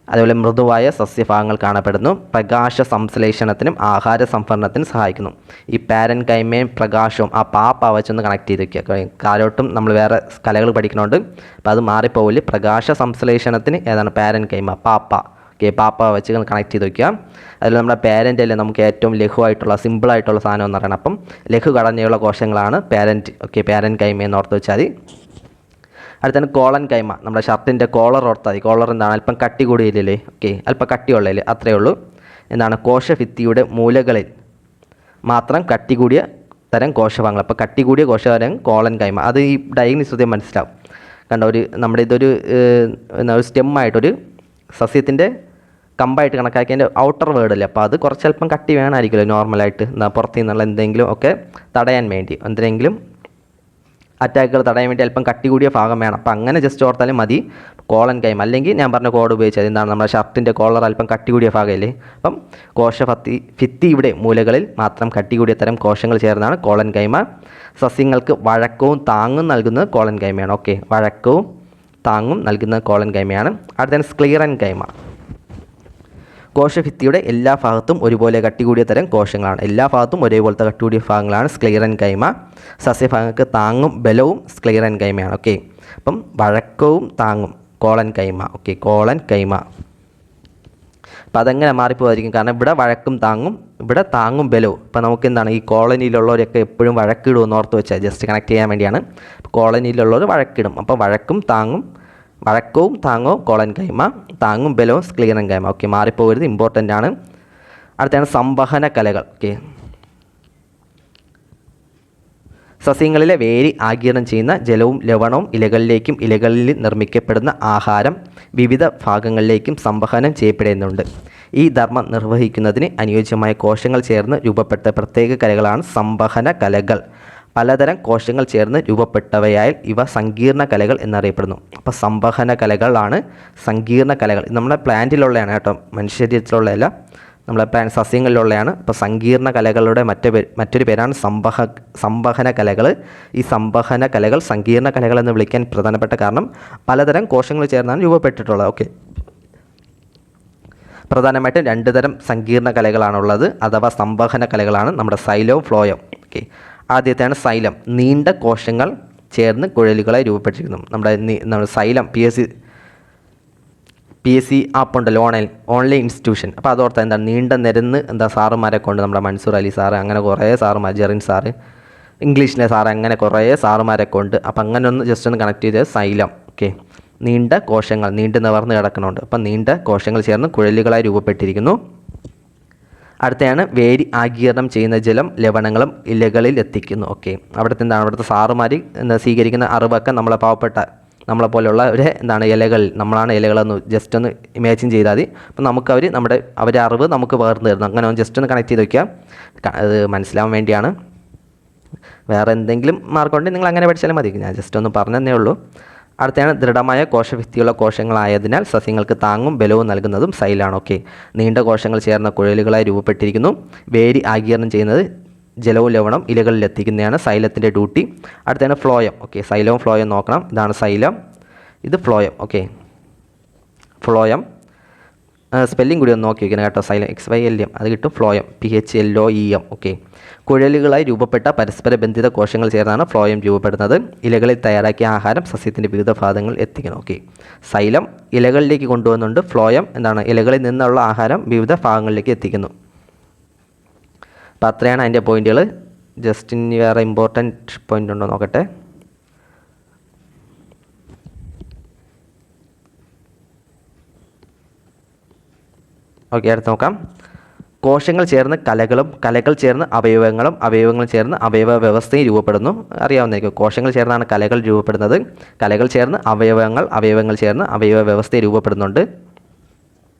അതുപോലെ മൃദുവായ സസ്യഭാഗങ്ങൾ കാണപ്പെടുന്നു. പ്രകാശ സംശ്ലേഷണത്തിനും ആഹാര സംഭരണത്തിനും സഹായിക്കുന്നു. ഈ പാരൻ കൈമയും പ്രകാശവും ആ പാപ്പ വെച്ചൊന്ന് കണക്ട് ചെയ്ത് വയ്ക്കുക. കാലോട്ടും നമ്മൾ വേറെ കലകൾ പഠിക്കുന്നുണ്ട്, അപ്പോൾ അത് മാറിപ്പോവില്ല. പ്രകാശ സംശ്ലേഷണത്തിന് പാരൻ കൈമ, പാപ്പ. ഓക്കെ, പാപ്പ വെച്ച് കണക്ട് ചെയ്ത് വയ്ക്കുക. അതിൽ നമ്മുടെ പാരൻ്റ് അല്ലേ നമുക്ക് ഏറ്റവും ലഘുവായിട്ടുള്ള സിമ്പിളായിട്ടുള്ള സാധനം എന്ന് പറയുന്നത്. അപ്പം ലഘുഘടനയുള്ള കോശങ്ങളാണ് പാരൻറ്റ്. ഓക്കെ, പാരൻ കൈമയെന്ന് ഓർത്ത് വെച്ചാൽ മതി. അടുത്താണ് കോളൻ കൈമ. നമ്മുടെ ഷർട്ടിൻ്റെ കോളർ ഓർത്താൽ മതി. കോളർ അല്പം കട്ടി കൂടിയില്ലേ? ഓക്കെ, അല്പം കട്ടിയുള്ളതിൽ അത്രയേ ഉള്ളൂ. കോശഭിത്തിയുടെ മൂലകളിൽ മാത്രം കട്ടി കൂടിയ തരം കോശഭാഗങ്ങൾ. അപ്പോൾ കട്ടി കൂടിയ കോശതരം കോളൻ കൈമ. അത് ഈ ഡയഗ്നോസിസ് ശ്രദ്ധിച്ചാൽ മനസ്സിലാവും. കണ്ടോ, നമ്മുടെ ഇതൊരു സ്റ്റെമ്മായിട്ടൊരു സസ്യത്തിൻ്റെ കമ്പായിട്ട് കണക്കാക്കി അതിൻ്റെ ഔട്ടർ വേർഡില്ലേ, അപ്പോൾ അത് കുറച്ച് അല്പം കട്ടി വേണമായിരിക്കുമല്ലോ നോർമലായിട്ട്, എന്താ പുറത്തു നിന്നുള്ള എന്തെങ്കിലും ഒക്കെ തടയാൻ വേണ്ടി, എന്തെങ്കിലും അറ്റാക്കുകൾ തടയാൻ വേണ്ടി അല്പം കട്ടി കൂടിയ ഭാഗം വേണം. അപ്പോൾ അങ്ങനെ ജസ്റ്റ് ഓർത്താലും മതി കോളൻ കൈമ. അല്ലെങ്കിൽ ഞാൻ പറഞ്ഞ കോഡ് ഉപയോഗിച്ചത് എന്താണ്, നമ്മുടെ ഷർട്ടിൻ്റെ കോളർ അല്പം കട്ടി കൂടിയ ഭാഗമല്ലേ, അപ്പം ഭിത്തിയുടെ മൂലകളിൽ മാത്രം കട്ടി കൂടിയ തരം കോശങ്ങൾ ചേർന്നാണ് കോളൻ കൈമ. സസ്യങ്ങൾക്ക് വഴക്കവും താങ്ങും നൽകുന്നത് കോളൻ കൈമയാണ്. ഓക്കെ, വഴക്കവും താങ്ങും നൽകുന്നത് കോളൻ കൈമയാണ്. അടുത്തത് സ്ക്ലീറൻ കൈമ. കോശഭിത്തിയുടെ എല്ലാ ഭാഗത്തും ഒരുപോലെ കട്ടി കൂടിയ തരം കോശങ്ങളാണ്, എല്ലാ ഭാഗത്തും ഒരേപോലത്തെ കട്ടി കൂടിയ ഭാഗങ്ങളാണ് സ്ക്ലീറൻ കൈമ. സസ്യഭാഗങ്ങൾക്ക് താങ്ങും ബലവും സ്ക്ലീറൻ കൈമയാണ്. ഓക്കെ, അപ്പം വഴക്കവും താങ്ങും കോളൻ കൈമ. ഓക്കെ, കോളൻ കൈമ. അപ്പോൾ അതെങ്ങനെ മാറിപ്പോയിരിക്കും, കാരണം ഇവിടെ വഴക്കും താങ്ങും, ഇവിടെ താങ്ങും ബലവും. അപ്പോൾ നമുക്ക് എന്താണ്, ഈ കോളനിയിലുള്ളവരൊക്കെ എപ്പോഴും വഴക്കിടുമെന്ന് ഓർത്ത് വെച്ചാൽ ജസ്റ്റ് കണക്ട് ചെയ്യാൻ വേണ്ടിയാണ്. കോളനിയിലുള്ളവർ വഴക്കിടും, അപ്പോൾ വഴക്കവും താങ്ങവും കോളൻ കൈമ, താങ്ങും ബലവും സ്ക്ലീറൻ കൈമ. ഓക്കെ, മാറിപ്പോകരുത്, ഇമ്പോർട്ടൻ്റ് ആണ്. അടുത്താണ് സംവഹന കലകൾ. ഓക്കെ, സസ്യങ്ങളിലെ വേര് ആഗിരണം ചെയ്യുന്ന ജലവും ലവണവും ഇലകളിലേക്കും ഇലകളിൽ നിർമ്മിക്കപ്പെടുന്ന ആഹാരം വിവിധ ഭാഗങ്ങളിലേക്കും സംവഹനം ചെയ്യപ്പെടുന്നുണ്ട്. ഈ ധർമ്മം നിർവഹിക്കുന്നതിന് അനുയോജ്യമായ കോശങ്ങൾ ചേർന്ന് രൂപപ്പെട്ട പ്രത്യേക കലകളാണ് സംവഹന കലകൾ. പലതരം കോശങ്ങൾ ചേർന്ന് രൂപപ്പെട്ടവയാൽ ഇവ സങ്കീർണ കലകൾ എന്നറിയപ്പെടുന്നു. അപ്പോൾ സംവഹന കലകളാണ് സങ്കീർണ കലകൾ. നമ്മുടെ പ്ലാന്റിലുള്ളതാണ് കേട്ടോ, മനുഷ്യരീരത്തിലുള്ളതല്ല, നമ്മളെ സസ്യങ്ങളിലുള്ളതാണ്. അപ്പോൾ സങ്കീർണ കലകളുടെ മറ്റൊരു പേരാണ് സംവഹന കലകൾ. ഈ സംവഹന കലകൾ സങ്കീർണ കലകൾ എന്ന് വിളിക്കാൻ പ്രധാനപ്പെട്ട കാരണം പലതരം കോശങ്ങൾ ചേർന്നാണ് രൂപപ്പെട്ടിട്ടുള്ളത്. ഓക്കെ, പ്രധാനമായിട്ടും 2 തരം സങ്കീർണ കലകളാണുള്ളത്, അഥവാ സംവഹന കലകളാണ്, നമ്മുടെ സൈലവും ഫ്ലോയും. Okay, ആദ്യത്തെയാണ് xylem. നീണ്ട കോശങ്ങൾ ചേർന്ന് കുഴലുകളായി രൂപപ്പെട്ടിരിക്കുന്നു. നമ്മുടെ സൈലം PSC ആപ്പ് ഉണ്ടല്ലോ, ഓൺലൈൻ ഇൻസ്റ്റിറ്റ്യൂഷൻ. അപ്പോൾ അതോർത്ത് എന്താണ്, നീണ്ട നിരന്ന് സാറുമാരെ കൊണ്ട്, നമ്മുടെ മൻസൂർ അലി സാറ്, അങ്ങനെ കുറേ സാറുമാർ, ജെറിൻ സാറ്, ഇംഗ്ലീഷിലെ സാറ്, അങ്ങനെ കുറേ സാറുമാരെ കൊണ്ട്. അപ്പോൾ അങ്ങനെ ഒന്ന് ജസ്റ്റ് ഒന്ന് കണക്ട് ചെയ്തത് സൈലം. ഓക്കെ, നീണ്ട കോശങ്ങൾ നീണ്ട് നിവർന്ന് കിടക്കുന്നുണ്ട്, അപ്പം നീണ്ട കോശങ്ങൾ ചേർന്ന് കുഴലുകളായി രൂപപ്പെട്ടിരിക്കുന്നു. അടുത്തയാണ് വേര് ആഗിരണം ചെയ്യുന്ന ജലം ലവണങ്ങളും ഇലകളിൽ എത്തിക്കുന്നു. ഓക്കെ, അവിടുത്തെ സാറുമാർ സ്വീകരിക്കുന്ന അറിവൊക്കെ നമ്മളെ പോലെയുള്ള നമ്മളാണ് ഇലകളെന്ന് ജസ്റ്റ് ഒന്ന് ഇമാജിൻ ചെയ്താൽ മതി. അപ്പം നമുക്ക് അവരുടെ അറിവ് നമുക്ക് പകർന്നു തരുന്നു. അങ്ങനെ ഒന്ന് ജസ്റ്റ് ഒന്ന് കണക്ട് ചെയ്ത് വയ്ക്കുക, അത് മനസ്സിലാവാൻ വേണ്ടിയാണ്. വേറെ എന്തെങ്കിലും മാർക്കുണ്ടെങ്കിൽ നിങ്ങൾ അങ്ങനെ പഠിച്ചാലും മതി, ഞാൻ ജസ്റ്റ് ഒന്ന് പറഞ്ഞതേ ഉള്ളൂ. അടുത്തയാണ് ദൃഢമായ കോശഭിത്തിയുള്ള കോശങ്ങളായതിനാൽ സസ്യങ്ങൾക്ക് താങ്ങും ബലവും നൽകുന്നതും സൈലാണ്. ഓക്കെ, നീണ്ട കോശങ്ങൾ ചേർന്ന കുഴലുകളായി രൂപപ്പെട്ടിരിക്കുന്നു. വേര് ആഗിരണം ചെയ്യുന്നത് ജലവും ലവണം ഇലകളിൽ എത്തിക്കുന്നതാണ് സൈലത്തിൻ്റെ ഡ്യൂട്ടി. അടുത്താണ് ഫ്ലോയം. ഓക്കെ, സൈലവും ഫ്ലോയം നോക്കണം. ഇതാണ് സൈലം, ഇത് ഫ്ലോയം. ഓക്കെ, ഫ്ലോയം സ്പെല്ലിംഗ് കൂടി ഒന്ന് നോക്കി വയ്ക്കണം കേട്ടോ, സൈലം XYLM, അത് കിട്ടും. Phloem PHLOEM. ഓക്കെ, കുഴലുകളായി രൂപപ്പെട്ട പരസ്പര ബന്ധിത കോശങ്ങൾ ചേർന്നാണ് ഫ്ലോയം രൂപപ്പെടുന്നത്. ഇലകളിൽ തയ്യാറാക്കിയ ആഹാരം സസ്യത്തിൻ്റെ വിവിധ ഭാഗങ്ങളിൽ എത്തിക്കണം. ഓക്കെ, സൈലം ഇലകളിലേക്ക് കൊണ്ടുവന്നുണ്ട്, ഫ്ലോയം ഇലകളിൽ നിന്നുള്ള ആഹാരം വിവിധ ഭാഗങ്ങളിലേക്ക് എത്തിക്കുന്നു. അപ്പോൾ അത്രയാണ് അതിൻ്റെ പോയിൻറ്റുകൾ. ജസ്റ്റ് ഇനി വേറെ ഇമ്പോർട്ടൻറ്റ് പോയിൻ്റ് ഉണ്ടോ നോക്കട്ടെ. ഓക്കെ, അടുത്ത് നോക്കാം. കോശങ്ങൾ ചേർന്ന് കലകളും കലകൾ ചേർന്ന് അവയവങ്ങളും അവയവങ്ങൾ ചേർന്ന് അവയവ വ്യവസ്ഥയും രൂപപ്പെടുന്നു. അറിയാവുന്നതായിരിക്കും, കോശങ്ങൾ ചേർന്നാണ് കലകൾ രൂപപ്പെടുന്നത്, കലകൾ ചേർന്ന് അവയവങ്ങൾ ചേർന്ന് അവയവ വ്യവസ്ഥ രൂപപ്പെടുന്നുണ്ട്.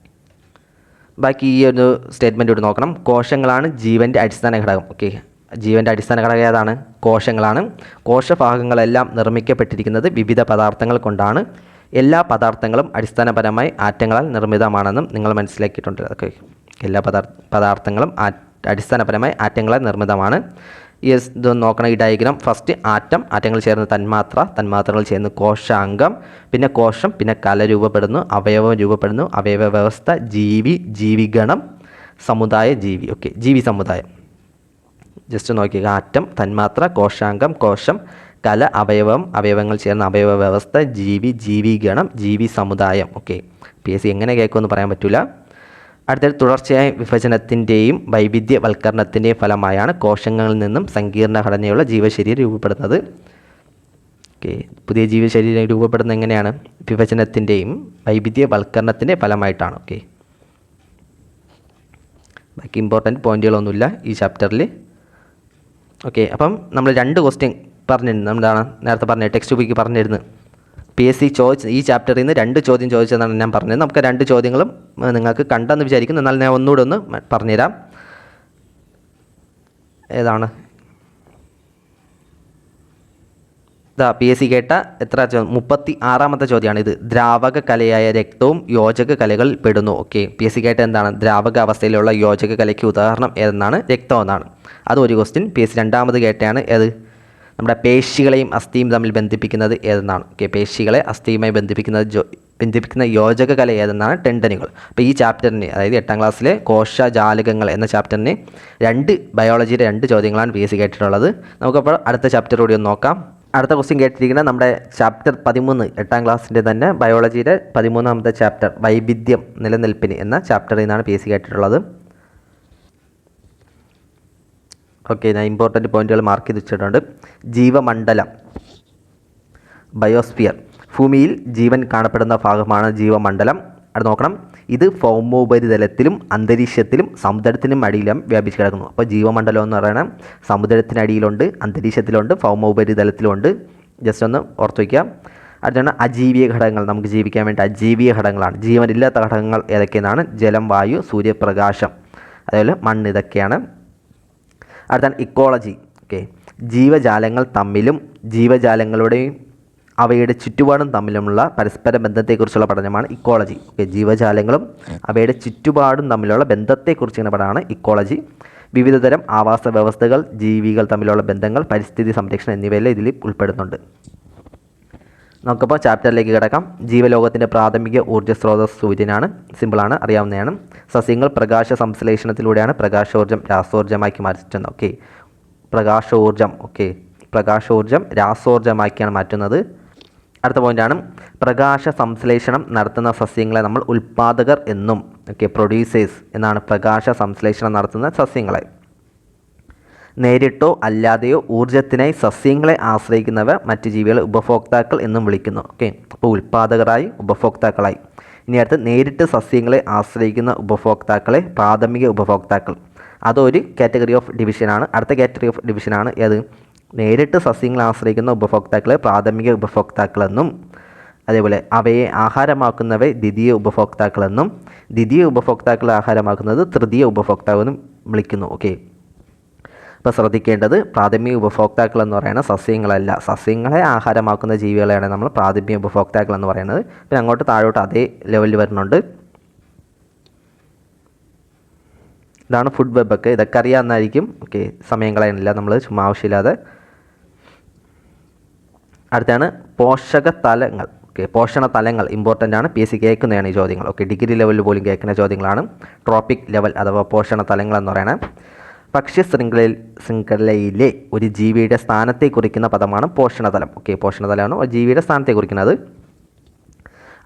ബാക്കി ഈ ഒരു സ്റ്റേറ്റ്മെൻറ്റ് കൂടി നോക്കണം. കോശങ്ങളാണ് ജീവൻ്റെ അടിസ്ഥാന ഘടകം. ഓക്കെ, ജീവൻ്റെ അടിസ്ഥാന ഘടകം ഏതാണ്? കോശങ്ങളാണ്. കോശഭാഗങ്ങളെല്ലാം നിർമ്മിക്കപ്പെട്ടിരിക്കുന്നത് വിവിധ പദാർത്ഥങ്ങൾ കൊണ്ടാണ്. എല്ലാ പദാർത്ഥങ്ങളും അടിസ്ഥാനപരമായി ആറ്റങ്ങളാൽ നിർമ്മിതമാണെന്നും നിങ്ങൾ മനസ്സിലാക്കിയിട്ടുണ്ട്. ഓക്കെ, എല്ലാ പദാർത്ഥങ്ങളും അടിസ്ഥാനപരമായി ആറ്റങ്ങളാൽ നിർമ്മിതമാണ്. ഇതൊന്ന് നോക്കണം, ഈ ഡയഗ്രാം. ഫസ്റ്റ് ആറ്റങ്ങൾ ചേർന്ന് തന്മാത്രകൾ ചേർന്ന് കോശാംഗം, പിന്നെ കോശം, പിന്നെ കല രൂപപ്പെടുന്നു, അവയവം രൂപപ്പെടുന്നു, അവയവ വ്യവസ്ഥ, ജീവിഗണം, സമുദായ, ജീവി. ഓക്കെ, ജീവി സമുദായം. ജസ്റ്റ് നോക്കിയ ആറ്റം, തന്മാത്ര, കോശാംഗം, കോശം, കല, അവയവങ്ങൾ ചേർന്ന അവയവ വ്യവസ്ഥ, ജീവിഗണം, ജീവി സമുദായം. ഓക്കെ, PSC എങ്ങനെ കേൾക്കുമെന്ന് പറയാൻ പറ്റില്ല. അടുത്തത് തുടർച്ചയായ വിഭജനത്തിൻ്റെയും വൈവിധ്യവൽക്കരണത്തിൻ്റെയും ഫലമായാണ് കോശങ്ങളിൽ നിന്നും സങ്കീർണ ഘടനയുള്ള ജീവശരീരം രൂപപ്പെടുന്നത്. ഓക്കെ, പുതിയ ജീവശരീരം രൂപപ്പെടുന്നത് എങ്ങനെയാണ്? വിഭജനത്തിൻ്റെയും വൈവിധ്യവൽക്കരണത്തിൻ്റെ ഫലമായിട്ടാണ്. ഓക്കെ, ബാക്കി ഇമ്പോർട്ടൻറ്റ് പോയിൻറ്റുകളൊന്നുമില്ല ഈ ചാപ്റ്ററിൽ. ഓക്കെ, അപ്പം നമ്മൾ 2 ക്വസ്റ്റ്യൻ പറഞ്ഞിരുന്നു. എന്താണ് നേരത്തെ പറഞ്ഞത്, ടെക്സ്റ്റ് ബുക്ക് പറഞ്ഞിരുന്നു. PSC ഈ ചാപ്റ്ററിൽ നിന്ന് 2 ചോദ്യം ചോദിച്ചതെന്നാണ് ഞാൻ പറഞ്ഞത്. നമുക്ക് 2 ചോദ്യങ്ങളും നിങ്ങൾക്ക് കണ്ടെന്ന് വിചാരിക്കുന്നു. എന്നാൽ ഞാൻ ഒന്നുകൂടെ ഒന്ന് പറഞ്ഞുതരാം. ഏതാണ് PSC കേട്ട 36ാമത്തെ ചോദ്യമാണ് ഇത്. ദ്രാവക കലയായ രക്തവും യോജക കലകളിൽ പെടുന്നു. ഓക്കെ, PSC കേട്ട എന്താണ്? ദ്രാവക അവസ്ഥയിലുള്ള യോജക കലയ്ക്ക് ഉദാഹരണം ഏതെന്നാണ്? രക്തം എന്നാണ്. അത് ഒരു ക്വസ്റ്റ്യൻ. PSC രണ്ടാമത് കേട്ടയാണ് ഏത്? നമ്മുടെ പേശികളെയും അസ്ഥിയും തമ്മിൽ ബന്ധിപ്പിക്കുന്നത് ഏതെന്നാണ്? ഓക്കെ, പേശികളെ അസ്ഥിയുമായി ബന്ധിപ്പിക്കുന്ന യോജക കല ഏതെന്നാണ്? ടെൻഡനുകൾ. അപ്പോൾ ഈ ചാപ്റ്ററിന്, അതായത് 8ാം ക്ലാസ്സിലെ കോശജാലകങ്ങൾ എന്ന ചാപ്റ്ററിന് ബയോളജിയുടെ 2 ചോദ്യങ്ങളാണ് PSC കേട്ടിട്ടുള്ളത്. നമുക്കപ്പോൾ അടുത്ത ചാപ്റ്റർ കൂടി ഒന്ന് നോക്കാം. അടുത്ത ക്വസ്റ്റ്യൻ കേട്ടിരിക്കുന്നത് നമ്മുടെ ചാപ്റ്റർ 13, 8ാം ക്ലാസ്സിൻ്റെ തന്നെ ബയോളജിയുടെ 13ാമത്തെ ചാപ്റ്റർ വൈവിധ്യം നിലനിൽപ്പിന് എന്ന ചാപ്റ്ററിൽ നിന്നാണ് PSC കേട്ടിട്ടുള്ളത്. ഓക്കെ, ഞാൻ ഇമ്പോർട്ടൻറ്റ് പോയിന്റുകൾ മാർക്ക് ചെയ്ത് വെച്ചിട്ടുണ്ട്. ജീവമണ്ഡലം, ബയോസ്ഫിയർ, ഭൂമിയിൽ ജീവൻ കാണപ്പെടുന്ന ഭാഗമാണ് ജീവമണ്ഡലം. അത് നോക്കണം. ഇത് ഭൗമോപരിതലത്തിലും അന്തരീക്ഷത്തിലും സമുദ്രത്തിനും അടിയിലും വ്യാപിച്ച് കിടക്കുന്നു. അപ്പോൾ ജീവമണ്ഡലം എന്ന് പറയുന്നത് സമുദ്രത്തിനടിയിലുണ്ട്, അന്തരീക്ഷത്തിലുണ്ട്, ഭൗമോപരിതലത്തിലുമുണ്ട്. ജസ്റ്റ് ഒന്ന് ഓർത്ത് വയ്ക്കുക. അടുത്താണ് അജീവീയ ഘടകങ്ങൾ. നമുക്ക് ജീവിക്കാൻ വേണ്ടി അജീവീയ ഘടകങ്ങളാണ്. ജീവനില്ലാത്ത ഘടകങ്ങൾ ഏതൊക്കെയാണ്? ജലം, വായു, സൂര്യപ്രകാശം, അതേപോലെ മണ്ണ്, ഇതൊക്കെയാണ്. അടുത്താണ് ഇക്കോളജി. ഓക്കെ, ജീവജാലങ്ങൾ തമ്മിലും ജീവജാലങ്ങളുടെയും അവയുടെ ചുറ്റുപാടും തമ്മിലുമുള്ള പരസ്പര ബന്ധത്തെക്കുറിച്ചുള്ള പഠനമാണ് ഇക്കോളജി. ഓക്കെ, ജീവജാലങ്ങളും അവയുടെ ചുറ്റുപാടും തമ്മിലുള്ള ബന്ധത്തെക്കുറിച്ചുള്ള പഠനമാണ് ഇക്കോളജി. വിവിധതരം ആവാസ വ്യവസ്ഥകൾ, ജീവികൾ തമ്മിലുള്ള ബന്ധങ്ങൾ, പരിസ്ഥിതി സംരക്ഷണം എന്നിവയെല്ലാം ഇതിൽ ഉൾപ്പെടുന്നുണ്ട്. നമുക്കപ്പോൾ ചാപ്റ്ററിലേക്ക് കിടക്കാം. ജീവലോകത്തിൻ്റെ പ്രാഥമിക ഊർജ്ജ സ്രോതസ് സൂര്യനാണ്. സിമ്പിളാണ്, അറിയാവുന്നതാണ്. സസ്യങ്ങൾ പ്രകാശ സംശ്ലേഷണത്തിലൂടെയാണ് പ്രകാശോർജ്ജം രാസോർജ്ജമാക്കി മാറ്റുന്നത്. ഓക്കെ, പ്രകാശോർജ്ജം രാസോർജ്ജമാക്കിയാണ് മാറ്റുന്നത്. അടുത്ത പോയിൻ്റാണ് പ്രകാശ സംശ്ലേഷണം നടത്തുന്ന സസ്യങ്ങളെ നമ്മൾ ഉൽപ്പാദകർ എന്നും, ഓക്കെ, പ്രൊഡ്യൂസേഴ്സ് എന്നാണ് പ്രകാശ സംശ്ലേഷണം നടത്തുന്ന സസ്യങ്ങളെ. നേരിട്ടോ അല്ലാതെയോ ഊർജ്ജത്തിനായി സസ്യങ്ങളെ ആശ്രയിക്കുന്നവ മറ്റ് ജീവികളെ ഉപഭോക്താക്കൾ എന്നും വിളിക്കുന്നു. ഓക്കെ, അപ്പോൾ ഉൽപ്പാദകരായി, ഉപഭോക്താക്കളായി. ഇനി അടുത്ത് നേരിട്ട് സസ്യങ്ങളെ ആശ്രയിക്കുന്ന ഉപഭോക്താക്കളെ പ്രാഥമിക ഉപഭോക്താക്കൾ. അതൊരു കാറ്റഗറി ഓഫ് ഡിവിഷനാണ്. അടുത്ത കാറ്റഗറി ഓഫ് ഡിവിഷനാണ് ഏത്? നേരിട്ട് സസ്യങ്ങളെ ആശ്രയിക്കുന്ന ഉപഭോക്താക്കളെ പ്രാഥമിക ഉപഭോക്താക്കളെന്നും, അതേപോലെ അവയെ ആഹാരമാക്കുന്നവയെ ദ്വിതീയ ഉപഭോക്താക്കളെന്നും, ദ്വിതീയ ഉപഭോക്താക്കളെ ആഹാരമാക്കുന്നത് തൃതീയ ഉപഭോക്താവെന്നും വിളിക്കുന്നു. ഓക്കെ, അപ്പോൾ ശ്രദ്ധിക്കേണ്ടത് പ്രാഥമിക ഉപഭോക്താക്കൾ എന്ന് പറയുന്നത് സസ്യങ്ങളല്ല, സസ്യങ്ങളെ ആഹാരമാക്കുന്ന ജീവികളെയാണ് നമ്മൾ പ്രാഥമിക ഉപഭോക്താക്കൾ എന്ന് പറയുന്നത്. പിന്നെ അങ്ങോട്ട് താഴോട്ട് അതേ ലെവലിൽ വരുന്നുണ്ട്. ഇതാണ് ഫുഡ് വെബൊക്കെ, ഇതൊക്കെ അറിയാമെന്നായിരിക്കും. ഓക്കെ, സമയം കളയാനില്ല നമ്മൾ ചുമ്മാ ആവശ്യമില്ലാതെ. അടുത്താണ് പോഷക തലങ്ങൾ. ഓക്കെ, പോഷണ തലങ്ങൾ ഇമ്പോർട്ടൻ്റ് ആണ്. PSC കേൾക്കുന്നതാണ് ഈ ചോദ്യങ്ങൾ. ഓക്കെ, ഡിഗ്രി ലെവലിൽ പോലും കേൾക്കുന്ന ചോദ്യങ്ങളാണ്. ട്രോപ്പിക് ലെവൽ അഥവാ പോഷണ തലങ്ങൾ എന്ന് പറയുന്നത്. ഭക്ഷ്യ ശൃംഖലയിലെ ഒരു ജീവിയുടെ സ്ഥാനത്തെ കുറിക്കുന്ന പദമാണ് പോഷണതലം. ഓക്കെ, പോഷണതലമാണ് ഒരു ജീവിയുടെ സ്ഥാനത്തെ കുറിക്കുന്നത്.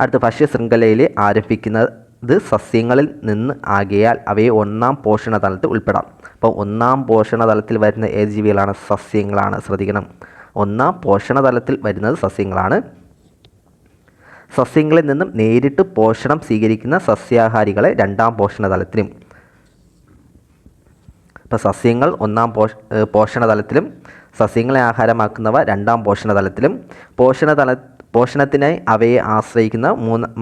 അടുത്ത ഭക്ഷ്യ ശൃംഖലയിൽ ആരംഭിക്കുന്നത് സസ്യങ്ങളിൽ നിന്ന് ആകയാൽ അവയെ 1ാം പോഷണതലത്തിൽ ഉൾപ്പെടാം. അപ്പോൾ 1ാം പോഷണതലത്തിൽ വരുന്ന ഏത് ജീവികളാണ്? സസ്യങ്ങളാണ്. ശ്രദ്ധിക്കണം, 1ാം പോഷണതലത്തിൽ വരുന്നത് സസ്യങ്ങളാണ്. സസ്യങ്ങളിൽ നിന്നും നേരിട്ട് പോഷണം സ്വീകരിക്കുന്ന സസ്യാഹാരികളെ 2ാം പോഷണതലത്തിലും. ഇപ്പോൾ സസ്യങ്ങൾ 1ാം പോഷണതലത്തിലും സസ്യങ്ങളെ ആഹാരമാക്കുന്നവ 2ാം പോഷണതലത്തിലും, പോഷണത്തിനായി അവയെ ആശ്രയിക്കുന്ന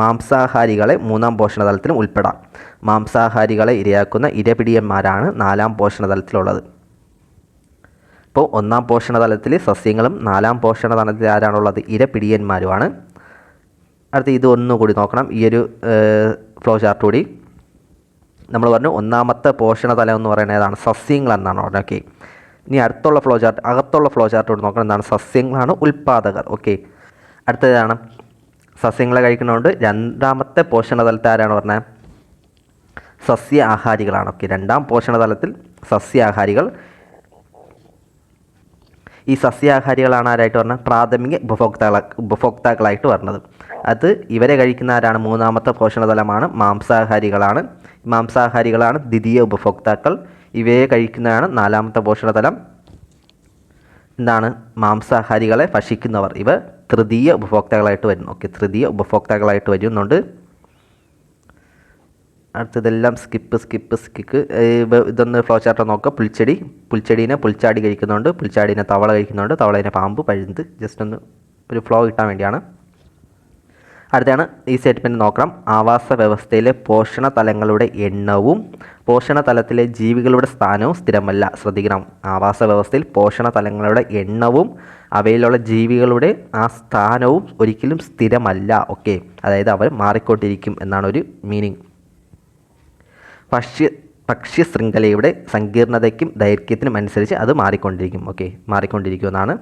മാംസാഹാരികളെ 3ാം പോഷണതലത്തിലും ഉൾപ്പെടാം. മാംസാഹാരികളെ ഇരയാക്കുന്ന ഇരപിടിയന്മാരാണ് 4ാം പോഷണതലത്തിലുള്ളത്. ഇപ്പോൾ 1ാം പോഷണതലത്തിൽ സസ്യങ്ങളും 4ാം പോഷണതലത്തിൽ ആരാണുള്ളത്? ഇരപിടിയന്മാരുമാണ്. അടുത്ത് ഇത് ഒന്നുകൂടി നോക്കണം, ഈ ഒരു ഫ്ലോ ചാർട്ട് കൂടി. നമ്മൾ പറഞ്ഞു 1ാമത്തെ പോഷണതലം എന്ന് പറയുന്നത് ഏതാണ്? സസ്യങ്ങളെന്നാണ് പറഞ്ഞത്. ഓക്കെ, ഇനി അകത്തുള്ള ഫ്ലോ ചാർട്ട് കൂടി നോക്കണം. എന്താണ്? സസ്യങ്ങളാണ് ഉൽപ്പാദകർ. ഓക്കെ, അടുത്തതാണ് സസ്യങ്ങളെ കഴിക്കുന്നതുകൊണ്ട് 2ാമത്തെ പോഷണതലത്തിൽ ആരാണ് പറഞ്ഞത്? സസ്യ ആഹാരികളാണ്. ഓക്കെ, 2ാം പോഷണതലത്തിൽ സസ്യാഹാരികൾ. ഈ സസ്യാഹാരികളാണ് ആരായിട്ട് പറഞ്ഞത്? പ്രാഥമിക ഉപഭോക്താക്കളായിട്ട് വരുന്നത്. അത് ഇവരെ കഴിക്കുന്ന ആരാണ്? 3ാമത്തെ പോഷണതലമാണ് മാംസാഹാരികളാണ്. മാംസാഹാരികളാണ് ദ്വിതീയ ഉപഭോക്താക്കൾ. ഇവയെ കഴിക്കുന്നതാണ് 4ാമത്തെ പോഷണതലം. എന്താണ്? മാംസാഹാരികളെ ഭക്ഷിക്കുന്നവർ. ഇവ തൃതീയ ഉപഭോക്താക്കളായിട്ട് വരുന്നു. ഓക്കെ, തൃതീയ ഉപഭോക്താക്കളായിട്ട് വരുന്നുണ്ട്. അടുത്തതെല്ലാം സ്കിപ്പ്. ഇതൊന്ന് ഫ്ലോ ചാർട്ട് നോക്കുക. പുൽച്ചെടീനെ പുൽച്ചാടി കഴിക്കുന്നുണ്ട്, പുൽച്ചാടീനെ തവള കഴിക്കുന്നുണ്ട്, തവളേനെ പാമ്പ്, പഴുന്ത്. ജസ്റ്റ് ഒന്ന് ഒരു ഫ്ലോ കിട്ടാൻ വേണ്ടിയാണ്. അടുത്താണ് ഈ സ്റ്റേറ്റ്മെൻറ്റ് നോക്കണം. ആവാസ വ്യവസ്ഥയിലെ പോഷണ തലങ്ങളുടെ എണ്ണവും പോഷണ തലത്തിലെ ജീവികളുടെ സ്ഥാനവും സ്ഥിരമല്ല. ശ്രദ്ധിക്കണം, ആവാസ വ്യവസ്ഥയിൽ പോഷണ തലങ്ങളുടെ എണ്ണവും അവയിലുള്ള ജീവികളുടെ ആ സ്ഥാനവും ഒരിക്കലും സ്ഥിരമല്ല. ഓക്കെ, അതായത് അവർ മാറിക്കൊണ്ടിരിക്കും എന്നാണ് ഒരു മീനിങ്. ഭക്ഷ്യ ശൃംഖലയുടെ സങ്കീർണതയ്ക്കും ദൈർഘ്യത്തിനും അനുസരിച്ച് അത് മാറിക്കൊണ്ടിരിക്കും. ഓക്കെ, മാറിക്കൊണ്ടിരിക്കുമെന്നാണ്.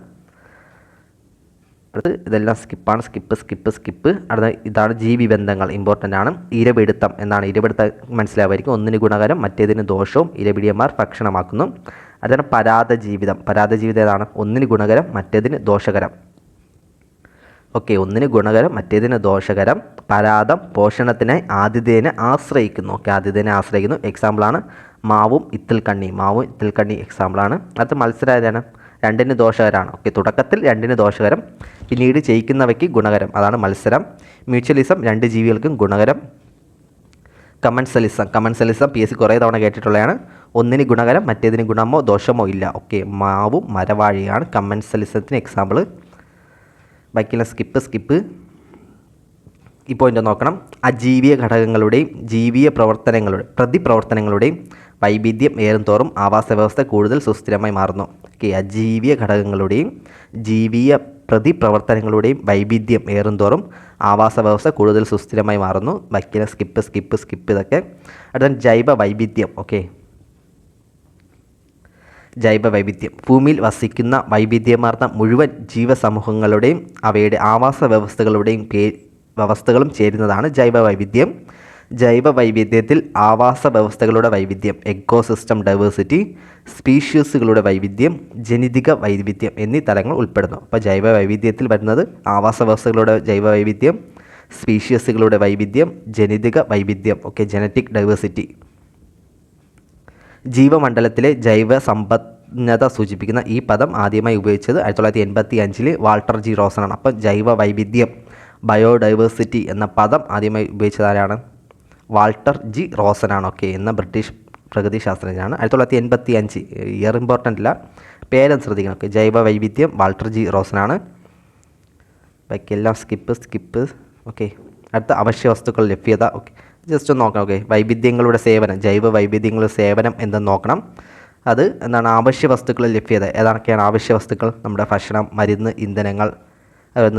അടുത്ത് ഇതെല്ലാം സ്കിപ്പാണ്. സ്കിപ്പ്. അടുത്ത ഇതാണ് ജീവിബന്ധങ്ങൾ, ഇമ്പോർട്ടൻ്റ് ആണ്. ഇരപിടുത്തം എന്നാണ്. ഇരപിടുത്തം മനസ്സിലാവുമായിരിക്കും. ഒന്നിന് ഗുണകരം മറ്റേതിന് ദോഷവും ഇരപിടിയന്മാർ ഭക്ഷണമാക്കുന്നു. അതാണ് പരാദജീവിതം. പരാദജീവിതം ഏതാണ്? ഒന്നിന് ഗുണകരം മറ്റേതിന് ദോഷകരം. ഓക്കെ, ഒന്നിന് ഗുണകരം മറ്റേതിന് ദോഷകരം. പരാദം പോഷണത്തിനായി ആതിഥേയനെ ആശ്രയിക്കുന്നു. ഓക്കെ, ആതിഥേയനെ ആശ്രയിക്കുന്നു. എക്സാമ്പിളാണ് മാവും ഇത്തിൽക്കണ്ണി എക്സാമ്പിളാണ്. അടുത്ത മത്സരം രണ്ടിന് ദോഷകരമാണ്. ഓക്കെ, തുടക്കത്തിൽ രണ്ടിന് ദോഷകരം, പിന്നീട് ജയിക്കുന്നവയ്ക്ക് ഗുണകരം. അതാണ് മത്സരം. മ്യൂച്വലിസം രണ്ട് ജീവികൾക്കും ഗുണകരം. കമൻസലിസം PSC കുറേ തവണ കേട്ടിട്ടുള്ളതാണ്. ഒന്നിന് ഗുണകരം മറ്റേതിന് ഗുണമോ ദോഷമോ ഇല്ല. ഓക്കെ, മാവും മരവാഴിയാണ് കമൻസലിസത്തിന് എക്സാമ്പിൾ. ബാക്കിയുള്ള സ്കിപ്പ്. ഈ പോയിൻ്റ് നോക്കണം. അജീവീയ ഘടകങ്ങളുടെയും ജീവിയ പ്രതിപ്രവർത്തനങ്ങളുടെയും വൈവിധ്യം ഏറുംതോറും ആവാസ വ്യവസ്ഥ കൂടുതൽ സുസ്ഥിരമായി മാറുന്നു. ഓക്കെ, അജീവീയ ഘടകങ്ങളുടെയും ജീവിയ പ്രതിപ്രവർത്തനങ്ങളുടെയും വൈവിധ്യം ഏറുംതോറും ആവാസ വ്യവസ്ഥ കൂടുതൽ സുസ്ഥിരമായി മാറുന്നു. ബാക്കിയുള്ള സ്കിപ്പ് ഇതൊക്കെ. അടുത്ത ജൈവ വൈവിധ്യം. ഓക്കെ, ജൈവവൈവിധ്യം ഭൂമിയിൽ വസിക്കുന്ന വൈവിധ്യമാർന്ന മുഴുവൻ ജീവസമൂഹങ്ങളുടെയും അവയുടെ ആവാസ വ്യവസ്ഥകളും ചേരുന്നതാണ് ജൈവവൈവിധ്യം. ജൈവവൈവിധ്യത്തിൽ ആവാസ വ്യവസ്ഥകളുടെ വൈവിധ്യം, എക്കോസിസ്റ്റം ഡൈവേഴ്സിറ്റി, സ്പീഷീസുകളുടെ വൈവിധ്യം, ജനിതക വൈവിധ്യം എന്നീ തലങ്ങൾ ഉൾപ്പെടുന്നു. അപ്പോൾ ജൈവവൈവിധ്യത്തിൽ വരുന്നത് ആവാസ വ്യവസ്ഥകളുടെ ജൈവവൈവിധ്യം, സ്പീഷീസുകളുടെ വൈവിധ്യം, ജനിതക വൈവിധ്യം. Okay, genetic diversity. ജീവമണ്ഡലത്തിലെ ജൈവ സമ്പന്നത സൂചിപ്പിക്കുന്ന ഈ പദം ആദ്യമായി ഉപയോഗിച്ചത് 1985 വാൾട്ടർ ജി റോസനാണ്. അപ്പം ജൈവ വൈവിധ്യം, ബയോഡൈവേഴ്സിറ്റി എന്ന പദം ആദ്യമായി ഉപയോഗിച്ചതാരാണ്? വാൾട്ടർ ജി റോസനാണ്. ഓക്കെ, എന്ന ബ്രിട്ടീഷ് പ്രകൃതി ശാസ്ത്രജ്ഞനാണ്. 1985. ഇയർ ഇമ്പോർട്ടൻ്റ് അല്ല, പേരും ശ്രദ്ധിക്കണം. ഓക്കെ, ജൈവ വൈവിധ്യം വാൾട്ടർ ജി റോസനാണ്. ബാക്കിയെല്ലാം സ്കിപ്പ്. ഓക്കെ, അടുത്ത അവശ്യ വസ്തുക്കൾ ലഭ്യത. ഓക്കെ, ജസ്റ്റ് ഒന്ന് നോക്കണം. ഓക്കെ, വൈവിധ്യങ്ങളുടെ സേവനം, ജൈവ വൈവിധ്യങ്ങളുടെ സേവനം എന്തെന്ന് നോക്കണം. അത് എന്താണ്? അവശ്യ വസ്തുക്കളുടെ ലഭ്യത. ഏതൊക്കെയാണ് അവശ്യ വസ്തുക്കൾ? നമ്മുടെ ഭക്ഷണം, മരുന്ന്, ഇന്ധനങ്ങൾ,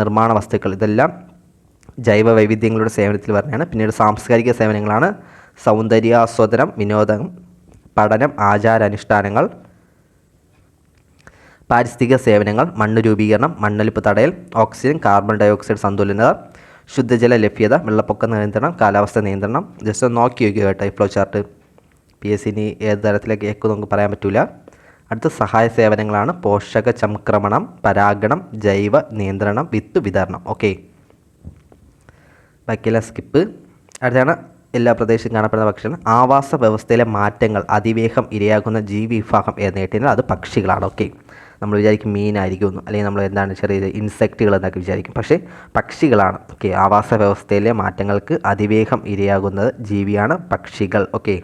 നിർമ്മാണ വസ്തുക്കൾ, ഇതെല്ലാം ജൈവ വൈവിധ്യങ്ങളുടെ സേവനത്തിൽ പറഞ്ഞാണ്. പിന്നീട് സാംസ്കാരിക സേവനങ്ങളാണ് സൗന്ദര്യാസ്വാദനം, വിനോദം, പഠനം, ആചാരാനുഷ്ഠാനങ്ങൾ. പാരിസ്ഥിതിക സേവനങ്ങൾ മണ്ണ് രൂപീകരണം, മണ്ണൊലിപ്പ് തടയൽ, ഓക്സിജൻ കാർബൺ ഡയോക്സൈഡ് സന്തുലനത, ശുദ്ധജല ലഭ്യത, വെള്ളപ്പൊക്ക നിയന്ത്രണം, കാലാവസ്ഥ നിയന്ത്രണം. ജസ്റ്റ് ഒന്ന് നോക്കി വയ്ക്കുക കേട്ടോ ഈ ഫ്ലോ ചാർട്ട്. PSC ഏത് തരത്തിലേക്ക് കേൾക്കും നമുക്ക് പറയാൻ പറ്റില്ല. അടുത്ത സഹായ സേവനങ്ങളാണ് പോഷക ചംക്രമണം, പരാഗണം, ജൈവ നിയന്ത്രണം, വിത്ത് വിതരണം. ഓക്കെ, ബാക്കിയെല്ലാം സ്കിപ്പ്. അടുത്താണ് എല്ലാ പ്രദേശത്തും കാണപ്പെടുന്ന പക്ഷികൾ. ആവാസ വ്യവസ്ഥയിലെ മാറ്റങ്ങൾ അതിവേഗം ഇരയാകുന്ന ജീവിവിഭാഗം എന്ന് കേട്ടിരുന്നാൽ അത് പക്ഷികളാണ്. ഓക്കെ, നമ്മൾ വിചാരിക്കും മീനായിരിക്കും, അല്ലെങ്കിൽ നമ്മൾ എന്താണ് ചെറിയ ഇൻസെക്റ്റുകൾ എന്നൊക്കെ വിചാരിക്കും, പക്ഷേ പക്ഷികളാണ്. ഓക്കെ, ആവാസ വ്യവസ്ഥയിലെ മാറ്റങ്ങൾക്ക് അതിവേഗം ഇരയാകുന്നത് ജീവിയാണ് പക്ഷികൾ. ഓക്കെ,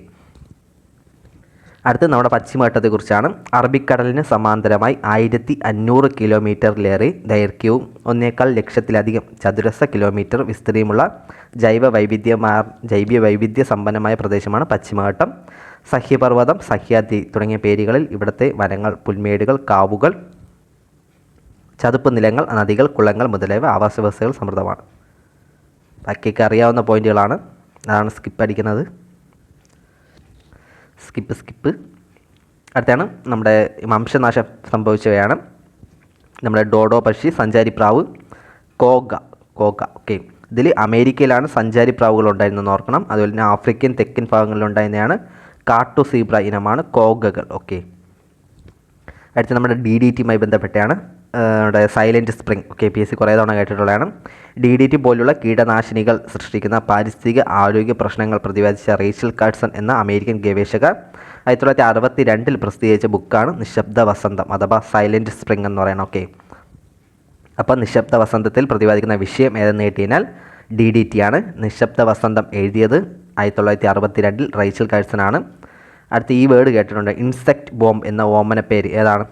അടുത്ത് നമ്മുടെ പശ്ചിമഘട്ടത്തെക്കുറിച്ചാണ്. അറബിക്കടലിന് സമാന്തരമായി 1500 കിലോമീറ്ററിലേറെ ദൈർഘ്യവും 1,00,00,000 ചതുരശ്ര കിലോമീറ്റർ വിസ്തൃതിയുമുള്ള ജൈവ വൈവിധ്യ സമ്പന്നമായ പ്രദേശമാണ് പശ്ചിമഘട്ടം. സഹ്യപർവ്വതം, സഹ്യാദ്രി തുടങ്ങിയ പേരുകളിൽ ഇവിടുത്തെ വനങ്ങൾ, പുൽമേടുകൾ, കാവുകൾ, ചതുപ്പ് നിലങ്ങൾ, നദികൾ, കുളങ്ങൾ മുതലായവ ആവാസ വ്യവസ്ഥകൾ സമൃദ്ധമാണ്. ബാക്കിയൊക്കെ അറിയാവുന്ന പോയിന്റുകളാണ്, അതാണ് സ്കിപ്പ് അടിക്കുന്നത്. സ്കിപ്പ്. അടുത്താണ് നമ്മുടെ വംശനാശം സംഭവിച്ചവയാണ്. നമ്മുടെ ഡോഡോ പക്ഷി, സഞ്ചാരിപ്രാവ്, കോഗ. ഓക്കെ, ഇതിൽ അമേരിക്കയിലാണ് സഞ്ചാരിപ്രാവുകൾ ഉണ്ടായിരുന്നെന്ന് ഓർക്കണം. അതുപോലെ തന്നെ ആഫ്രിക്കൻ തെക്കൻ ഭാഗങ്ങളിലുണ്ടായിരുന്നതാണ് കാട്ടു സീബ്ര ഇനമാണ് കോഗകൾ. ഓക്കെ, അടുത്ത നമ്മുടെ DDTയുമായി ബന്ധപ്പെട്ടാണ് നമ്മുടെ സൈലൻറ്റ് സ്പ്രിംഗ്. ഓക്കെ, PSC കുറേ തവണ കേട്ടിട്ടുള്ളതാണ്. DDT പോലുള്ള കീടനാശിനികൾ സൃഷ്ടിക്കുന്ന പാരിസ്ഥിതിക ആരോഗ്യ പ്രശ്നങ്ങൾ പ്രതിപാദിച്ച റേച്ചൽ കാർസൺ എന്ന അമേരിക്കൻ ഗവേഷക 1962 പ്രസിദ്ധീകരിച്ച ബുക്കാണ് നിശബ്ദ വസന്തം അഥവാ സൈലൻറ്റ് സ്പ്രിംഗ് എന്ന് പറയുന്നത്. ഓക്കെ, അപ്പോൾ നിശബ്ദ വസന്തത്തിൽ പ്രതിപാദിക്കുന്ന വിഷയം ഏതെന്ന് കേട്ടുകഴിഞ്ഞാൽ DDT ആണ്. നിശബ്ദ വസന്തം എഴുതിയത് 1962 റേച്ചൽ കാർസൺ ആണ്. അടുത്ത ഈ വേർഡ് കേട്ടിട്ടുണ്ട്, ഇൻസെക്റ്റ് ബോംബ് എന്ന ഓമന പേര് ഏതാണ്?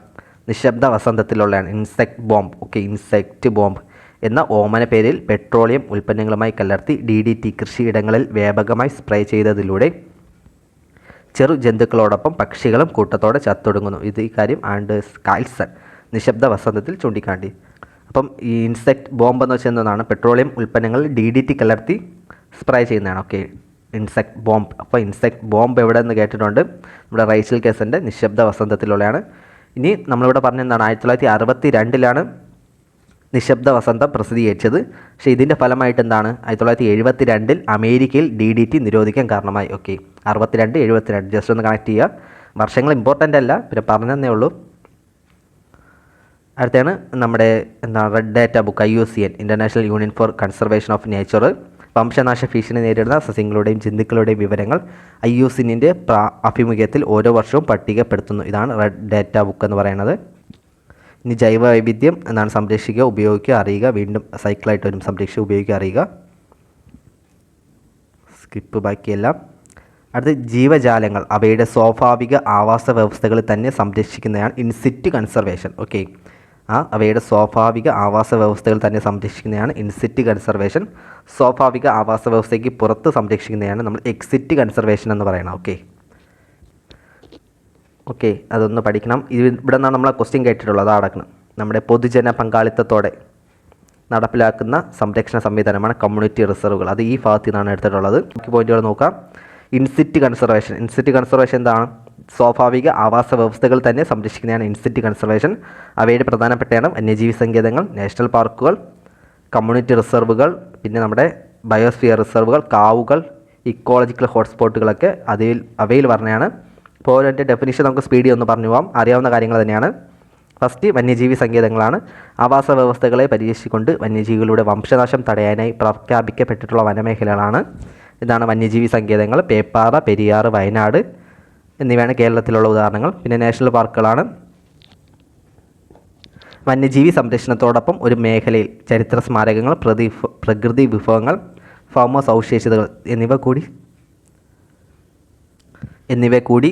നിശബ്ദ വസന്തത്തിലുള്ളതാണ് insect bomb. Okay, insect bomb എന്ന ഓമന പേരിൽ പെട്രോളിയം ഉൽപ്പന്നങ്ങളുമായി കലർത്തി DDT കൃഷിയിടങ്ങളിൽ വ്യാപകമായി സ്പ്രേ ചെയ്തതിലൂടെ ചെറു ജന്തുക്കളോടൊപ്പം പക്ഷികളും കൂട്ടത്തോടെ ചത്തൊടുങ്ങുന്നു. ഈ കാര്യം ആൻഡേഴ്സ് കാൾസൺ നിശബ്ദ വസന്തത്തിൽ ചൂണ്ടിക്കാട്ടി. അപ്പം ഈ ഇൻസെക്റ്റ് ബോംബ് എന്ന് വെച്ചാൽ എന്താണ്? പെട്രോളിയം ഉൽപ്പന്നങ്ങളിൽ DDT കലർത്തി സ്പ്രേ ചെയ്യുന്നതാണ്. Okay, insect bomb. അപ്പോൾ ഇൻസെക്റ്റ് ബോംബ് എവിടെ നിന്ന് കേട്ടിട്ടുണ്ട്? നമ്മുടെ റൈച്ചൽ കേസിൻ്റെ നിശബ്ദ വസന്തത്തിലുള്ളതാണ്. ഇനി നമ്മളിവിടെ പറഞ്ഞെന്താണ്? 1962 നിശബ്ദ വസന്തം പ്രസിദ്ധീകരിച്ചത്. പക്ഷേ ഇതിൻ്റെ ഫലമായിട്ട് എന്താണ്? 1972 അമേരിക്കയിൽ DDT നിരോധിക്കാൻ കാരണമായി. ഓക്കെ, 62, 72 ജസ്റ്റ് ഒന്ന് കണക്ട് ചെയ്യുക. വർഷങ്ങൾ ഇമ്പോർട്ടൻ്റ് അല്ല, പിന്നെ പറഞ്ഞതന്നേ ഉള്ളൂ. അടുത്താണ് നമ്മുടെ red data book IUCN international union for conservation of nature. വംശനാശ ഭീഷണി നേരിടുന്ന സസ്യങ്ങളുടെയും ജന്തുക്കളുടെയും വിവരങ്ങൾ IUCNൻ്റെ ആഭിമുഖ്യത്തിൽ ഓരോ വർഷവും പട്ടികപ്പെടുത്തുന്നു. ഇതാണ് റെഡ് ഡാറ്റ ബുക്ക് എന്ന് പറയുന്നത്. ഇനി ജൈവ വൈവിധ്യം എന്നാണ് സംരക്ഷിക്കുക, ഉപയോഗിക്കുക, അറിയുക. വീണ്ടും സൈക്കിളായിട്ട് വരും സംരക്ഷിക്കുക, ഉപയോഗിക്കുക, അറിയുക. സ്കിപ്പ് ബാക്കിയെല്ലാം. അടുത്ത് ജീവജാലങ്ങൾ അവയുടെ സ്വാഭാവിക ആവാസ വ്യവസ്ഥകളിൽ തന്നെ സംരക്ഷിക്കുന്നതാണ് ഇൻസിറ്റ് കൺസർവേഷൻ. ഓക്കെ, അവയുടെ സ്വാഭാവിക ആവാസ വ്യവസ്ഥകൾ തന്നെ സംരക്ഷിക്കുന്നതാണ് ഇൻസിറ്റ് കൺസർവേഷൻ. സ്വാഭാവിക ആവാസ വ്യവസ്ഥയ്ക്ക് പുറത്ത് സംരക്ഷിക്കുന്നതാണ് നമ്മൾ എക്സിറ്റ് കൺസർവേഷൻ എന്ന് പറയുന്നത്. ഓക്കെ, അതൊന്ന് പഠിക്കണം. ഇവിടെ നിന്നാണ് നമ്മൾ ക്വസ്റ്റ്യൻ കേട്ടിട്ടുള്ളത്. അടക്കണം നമ്മുടെ പൊതുജന പങ്കാളിത്തത്തോടെ നടപ്പിലാക്കുന്ന സംരക്ഷണ സംവിധാനമാണ് കമ്മ്യൂണിറ്റി റിസർവുകൾ. അത് ഈ ഭാഗത്തു നിന്നാണ് എടുത്തിട്ടുള്ളത്. പോയിന്റുകൾ നോക്കാം. ഇൻസിറ്റ് കൺസർവേഷൻ എന്താണ്? സ്വാഭാവിക ആവാസ വ്യവസ്ഥകൾ തന്നെ സംരക്ഷിക്കുന്നതാണ് ഇൻസിറ്റ് കൺസർവേഷൻ. അവയുടെ പ്രധാനപ്പെട്ടതാണ് വന്യജീവി സങ്കേതങ്ങൾ, നാഷണൽ പാർക്കുകൾ, കമ്മ്യൂണിറ്റി റിസർവുകൾ, പിന്നെ നമ്മുടെ ബയോസ്ഫിയർ റിസർവുകൾ, കാവുകൾ, ഇക്കോളജിക്കൽ ഹോട്ട്സ്പോട്ടുകളൊക്കെ അവയിൽ പറഞ്ഞതാണ്. ഇപ്പോൾ അതിൻ്റെ ഡെഫിനിഷൻ നമുക്ക് സ്പീഡിൽ ഒന്ന് പറഞ്ഞു പോകാം. അറിയാവുന്ന കാര്യങ്ങൾ തന്നെയാണ്. ഫസ്റ്റ്, വന്യജീവി സങ്കേതങ്ങളാണ്. ആവാസ വ്യവസ്ഥകളെ പരിരക്ഷിച്ചുകൊണ്ട് വന്യജീവികളുടെ വംശനാശം തടയാനായി പ്രഖ്യാപിക്കപ്പെട്ടിട്ടുള്ള വനമേഖലകളാണ്. ഇതാണ് വന്യജീവി സങ്കേതങ്ങൾ. പേപ്പാറ, പെരിയാർ, വയനാട് എന്നിവയാണ് കേരളത്തിലുള്ള ഉദാഹരണങ്ങൾ. പിന്നെ നാഷണൽ പാർക്കുകളാണ്. വന്യജീവി സംരക്ഷണത്തോടൊപ്പം ഒരു മേഖലയിൽ ചരിത്ര സ്മാരകങ്ങൾ, പ്രകൃതി വിഭവങ്ങൾ, ഭൗമ സവിശേഷതകൾ എന്നിവ കൂടി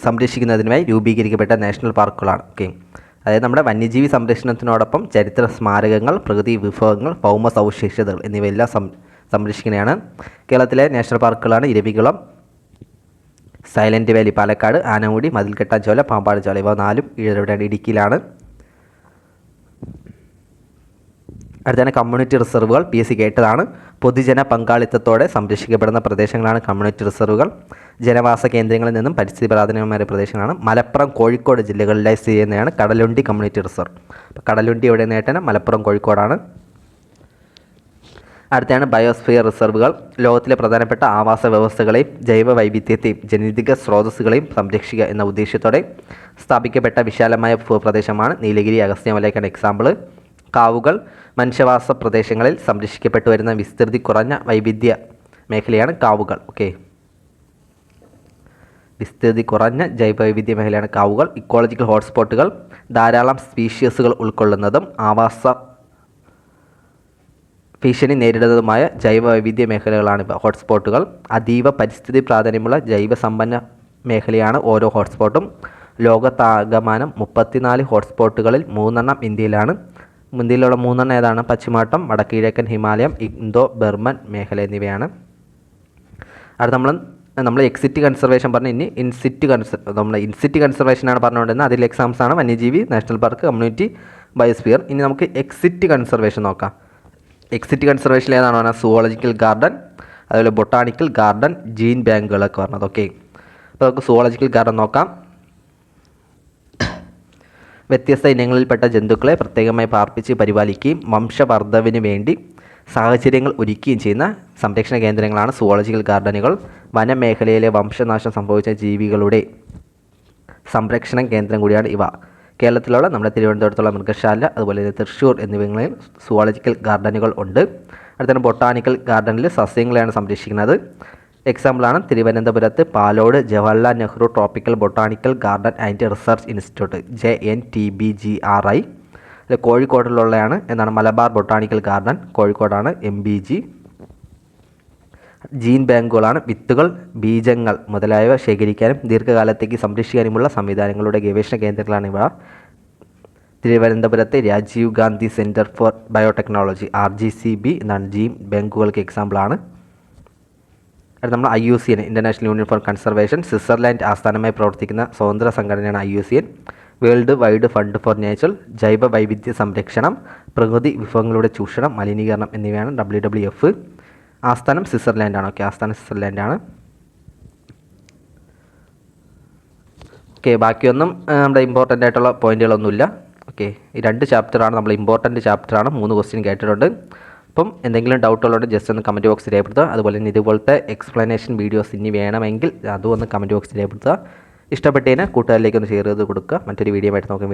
സംരക്ഷിക്കുന്നതിനായി രൂപീകരിക്കപ്പെട്ട നാഷണൽ പാർക്കുകളാണ്. ഓക്കെ, അതായത് നമ്മുടെ വന്യജീവി സംരക്ഷണത്തിനോടൊപ്പം ചരിത്ര സ്മാരകങ്ങൾ, പ്രകൃതി വിഭവങ്ങൾ, ഭൗമ സവിശേഷതകൾ എന്നിവയെല്ലാം സംരക്ഷിക്കുന്നതാണ്. കേരളത്തിലെ national പാർക്കുകളാണ് Eravikulam, silent Valley Palakkad, Anamudi, മതിൽക്കെട്ടാഞ്ചോല, Pampad ചോല. ഇവ 4 എവിടെയാണ്? ഇടുക്കിയിലാണ്. അടുത്താണ് കമ്മ്യൂണിറ്റി റിസർവുകൾ. PSC കേട്ടതാണ്. പൊതുജന പങ്കാളിത്തത്തോടെ സംരക്ഷിക്കപ്പെടുന്ന പ്രദേശങ്ങളാണ് കമ്മ്യൂണിറ്റി റിസർവുകൾ. ജനവാസ കേന്ദ്രങ്ങളിൽ നിന്നും പരിസ്ഥിതി പ്രാധാന്യമായ പ്രദേശങ്ങളാണ്. മലപ്പുറം, കോഴിക്കോട് ജില്ലകളിലായി സ്ഥിതി ചെയ്യുന്നതാണ് കടലുണ്ടി കമ്മ്യൂണിറ്റി റിസർവ്. അപ്പോൾ കടലുണ്ടി എവിടെ നേട്ടന? മലപ്പുറം, കോഴിക്കോടാണ്. അടുത്താണ് ബയോസ്ഫിയർ റിസർവുകൾ. ലോകത്തിലെ പ്രധാനപ്പെട്ട ആവാസ വ്യവസ്ഥകളെയും ജൈവ വൈവിധ്യത്തെയും ജനിതക സ്രോതസ്സുകളെയും സംരക്ഷിക്കുക എന്ന ഉദ്ദേശത്തോടെ സ്ഥാപിക്കപ്പെട്ട വിശാലമായ ഭൂപ്രദേശമാണ് നീലഗിരി, അഗസ്ത്യമലയ്ക്കാണ് എക്സാമ്പിൾ. കാവുകൾ മനുഷ്യവാസ പ്രദേശങ്ങളിൽ സംരക്ഷിക്കപ്പെട്ടു വരുന്ന വിസ്തൃതി കുറഞ്ഞ വൈവിധ്യ മേഖലയാണ് കാവുകൾ. ഓക്കെ, വിസ്തൃതി കുറഞ്ഞ ജൈവ വൈവിധ്യ മേഖലയാണ് കാവുകൾ. ഇക്കോളജിക്കൽ ഹോട്ട്സ്പോട്ടുകൾ ധാരാളം സ്പീഷ്യസുകൾ ഉൾക്കൊള്ളുന്നതും ആവാസ ഭീഷണി നേരിടുന്നതുമായ ജൈവ വൈവിധ്യ മേഖലകളാണിവ. ഹോട്ട്സ്പോട്ടുകൾ അതീവ പരിസ്ഥിതി പ്രാധാന്യമുള്ള ജൈവസമ്പന്ന മേഖലയാണ് ഓരോ ഹോട്ട്സ്പോട്ടും. ലോകത്താകമാനം 34 ഹോട്ട്സ്പോട്ടുകളിൽ 3 ഇന്ത്യയിലാണ്. ഇന്ത്യയിലുള്ള 3 ഏതാണ്? പശ്ചിമഘട്ടം, വടക്കുകിഴക്കൻ ഹിമാലയം, ഇന്തോ ബർമൻ മേഖല എന്നിവയാണ്. അടുത്ത നമ്മൾ എക്സിറ്റ് കൺസർവേഷൻ പറഞ്ഞു. ഇനി ഇൻസിറ്റ് കൺസർവേഷനാണ് പറഞ്ഞുകൊണ്ടിരുന്നത്. അതിൽ എക്സാംസാണ് വന്യജീവി, നാഷണൽ പാർക്ക്, കമ്മ്യൂണിറ്റി, ബയോസ്ഫിയർ. ഇനി നമുക്ക് എക്സിറ്റ് കൺസർവേഷൻ നോക്കാം. എക്സിറ്റ് കൺസർവേഷനിൽ ഏതാണ് പറഞ്ഞാൽ? സുവോളജിക്കൽ ഗാർഡൻ, അതുപോലെ ബൊട്ടാണിക്കൽ ഗാർഡൻ, ജീൻ ബാങ്കുകളൊക്കെ പറഞ്ഞത്. ഓക്കെ, അപ്പോൾ നമുക്ക് സുവോളജിക്കൽ ഗാർഡൻ നോക്കാം. വ്യത്യസ്ത ഇനങ്ങളിൽപ്പെട്ട ജന്തുക്കളെ പ്രത്യേകമായി പാർപ്പിച്ച് പരിപാലിക്കുകയും വംശവർദ്ധവിന് വേണ്ടി സാഹചര്യങ്ങൾ ഒരുക്കുകയും ചെയ്യുന്ന സംരക്ഷണ കേന്ദ്രങ്ങളാണ് സുവോളജിക്കൽ ഗാർഡനുകൾ. വനമേഖലയിലെ വംശനാശം സംഭവിച്ച ജീവികളുടെ സംരക്ഷണ കേന്ദ്രം കൂടിയാണ് ഇവ. കേരളത്തിലുള്ള നമ്മുടെ തിരുവനന്തപുരത്തുള്ള മൃഗശാല, അതുപോലെ തൃശ്ശൂർ എന്നിവിടങ്ങളിൽ സുവോളജിക്കൽ ഗാർഡനുകൾ ഉണ്ട്. അടുത്താണ് ബൊട്ടാണിക്കൽ ഗാർഡനിൽ സസ്യങ്ങളെയാണ് സംരക്ഷിക്കുന്നത്. എക്സാമ്പിളാണ് തിരുവനന്തപുരത്ത് Palode Jawaharlal Nehru tropical botanical garden and research institute JNTBGRI. കോഴിക്കോടിലുള്ളതാണ് എന്താണ്? മലബാർ ബൊട്ടാണിക്കൽ ഗാർഡൻ, കോഴിക്കോടാണ് MBG. ജീൻ ബാങ്കുകളാണ് വിത്തുകൾ, ബീജങ്ങൾ മുതലായവ ശേഖരിക്കാനും ദീർഘകാലത്തേക്ക് സംരക്ഷിക്കാനുമുള്ള സംവിധാനങ്ങളുടെ ഗവേഷണ കേന്ദ്രങ്ങളാണ് ഇവ. തിരുവനന്തപുരത്തെ Rajiv Gandhi centre for biotechnology RGCB എന്നാണ് ജീൻ ബാങ്കുകൾക്ക് എക്സാമ്പിളാണ്. അത് നമ്മൾ IUCN international union for conservation Switzerland ആസ്ഥാനമായി പ്രവർത്തിക്കുന്ന സ്വതന്ത്ര സംഘടനയാണ് IUCN. World wide fund for nature, ജൈവ വൈവിധ്യ സംരക്ഷണം, പ്രകൃതി വിഭവങ്ങളുടെ ചൂഷണം, മലിനീകരണം എന്നിവയാണ് WWF. ആസ്ഥാനം സ്വിറ്റ്സർലാൻഡാണ്. ആസ്ഥാനം സ്വിറ്റ്സർലാൻഡാണ്. ബാക്കിയൊന്നും നമ്മുടെ ഇമ്പോർട്ടൻ്റ് ആയിട്ടുള്ള പോയിന്റുകളൊന്നുമില്ല. ഈ 2 ചാപ്റ്ററാണ് നമ്മൾ ഇമ്പോർട്ടൻ്റ് ചാപ്റ്ററാണ്. 3 ക്വസ്റ്റ്യൻ കേട്ടിട്ടുണ്ട്. അപ്പം എന്തെങ്കിലും ഡൗട്ട് ഉള്ളതുകൊണ്ട് ജസ്റ്റ് ഒന്ന് കമൻറ്റ് ബോക്സിൽ രേഖപ്പെടുത്തുക. അതുപോലെ തന്നെ ഇതുപോലത്തെ എക്സ്പ്ലനേഷൻ വീഡിയോസ് ഇനി വേണമെങ്കിൽ അതും ഒന്ന് കമൻറ്റ് ബോക്സിൽ രേഖപ്പെടുത്തുക. ഇഷ്ടപ്പെട്ടതിന് കൂട്ടുകാരിലേക്ക് ഒന്ന് ഷെയർ ചെയ്ത് കൊടുക്കുക. മറ്റൊരു വീഡിയോ ആയിട്ട് നമുക്ക്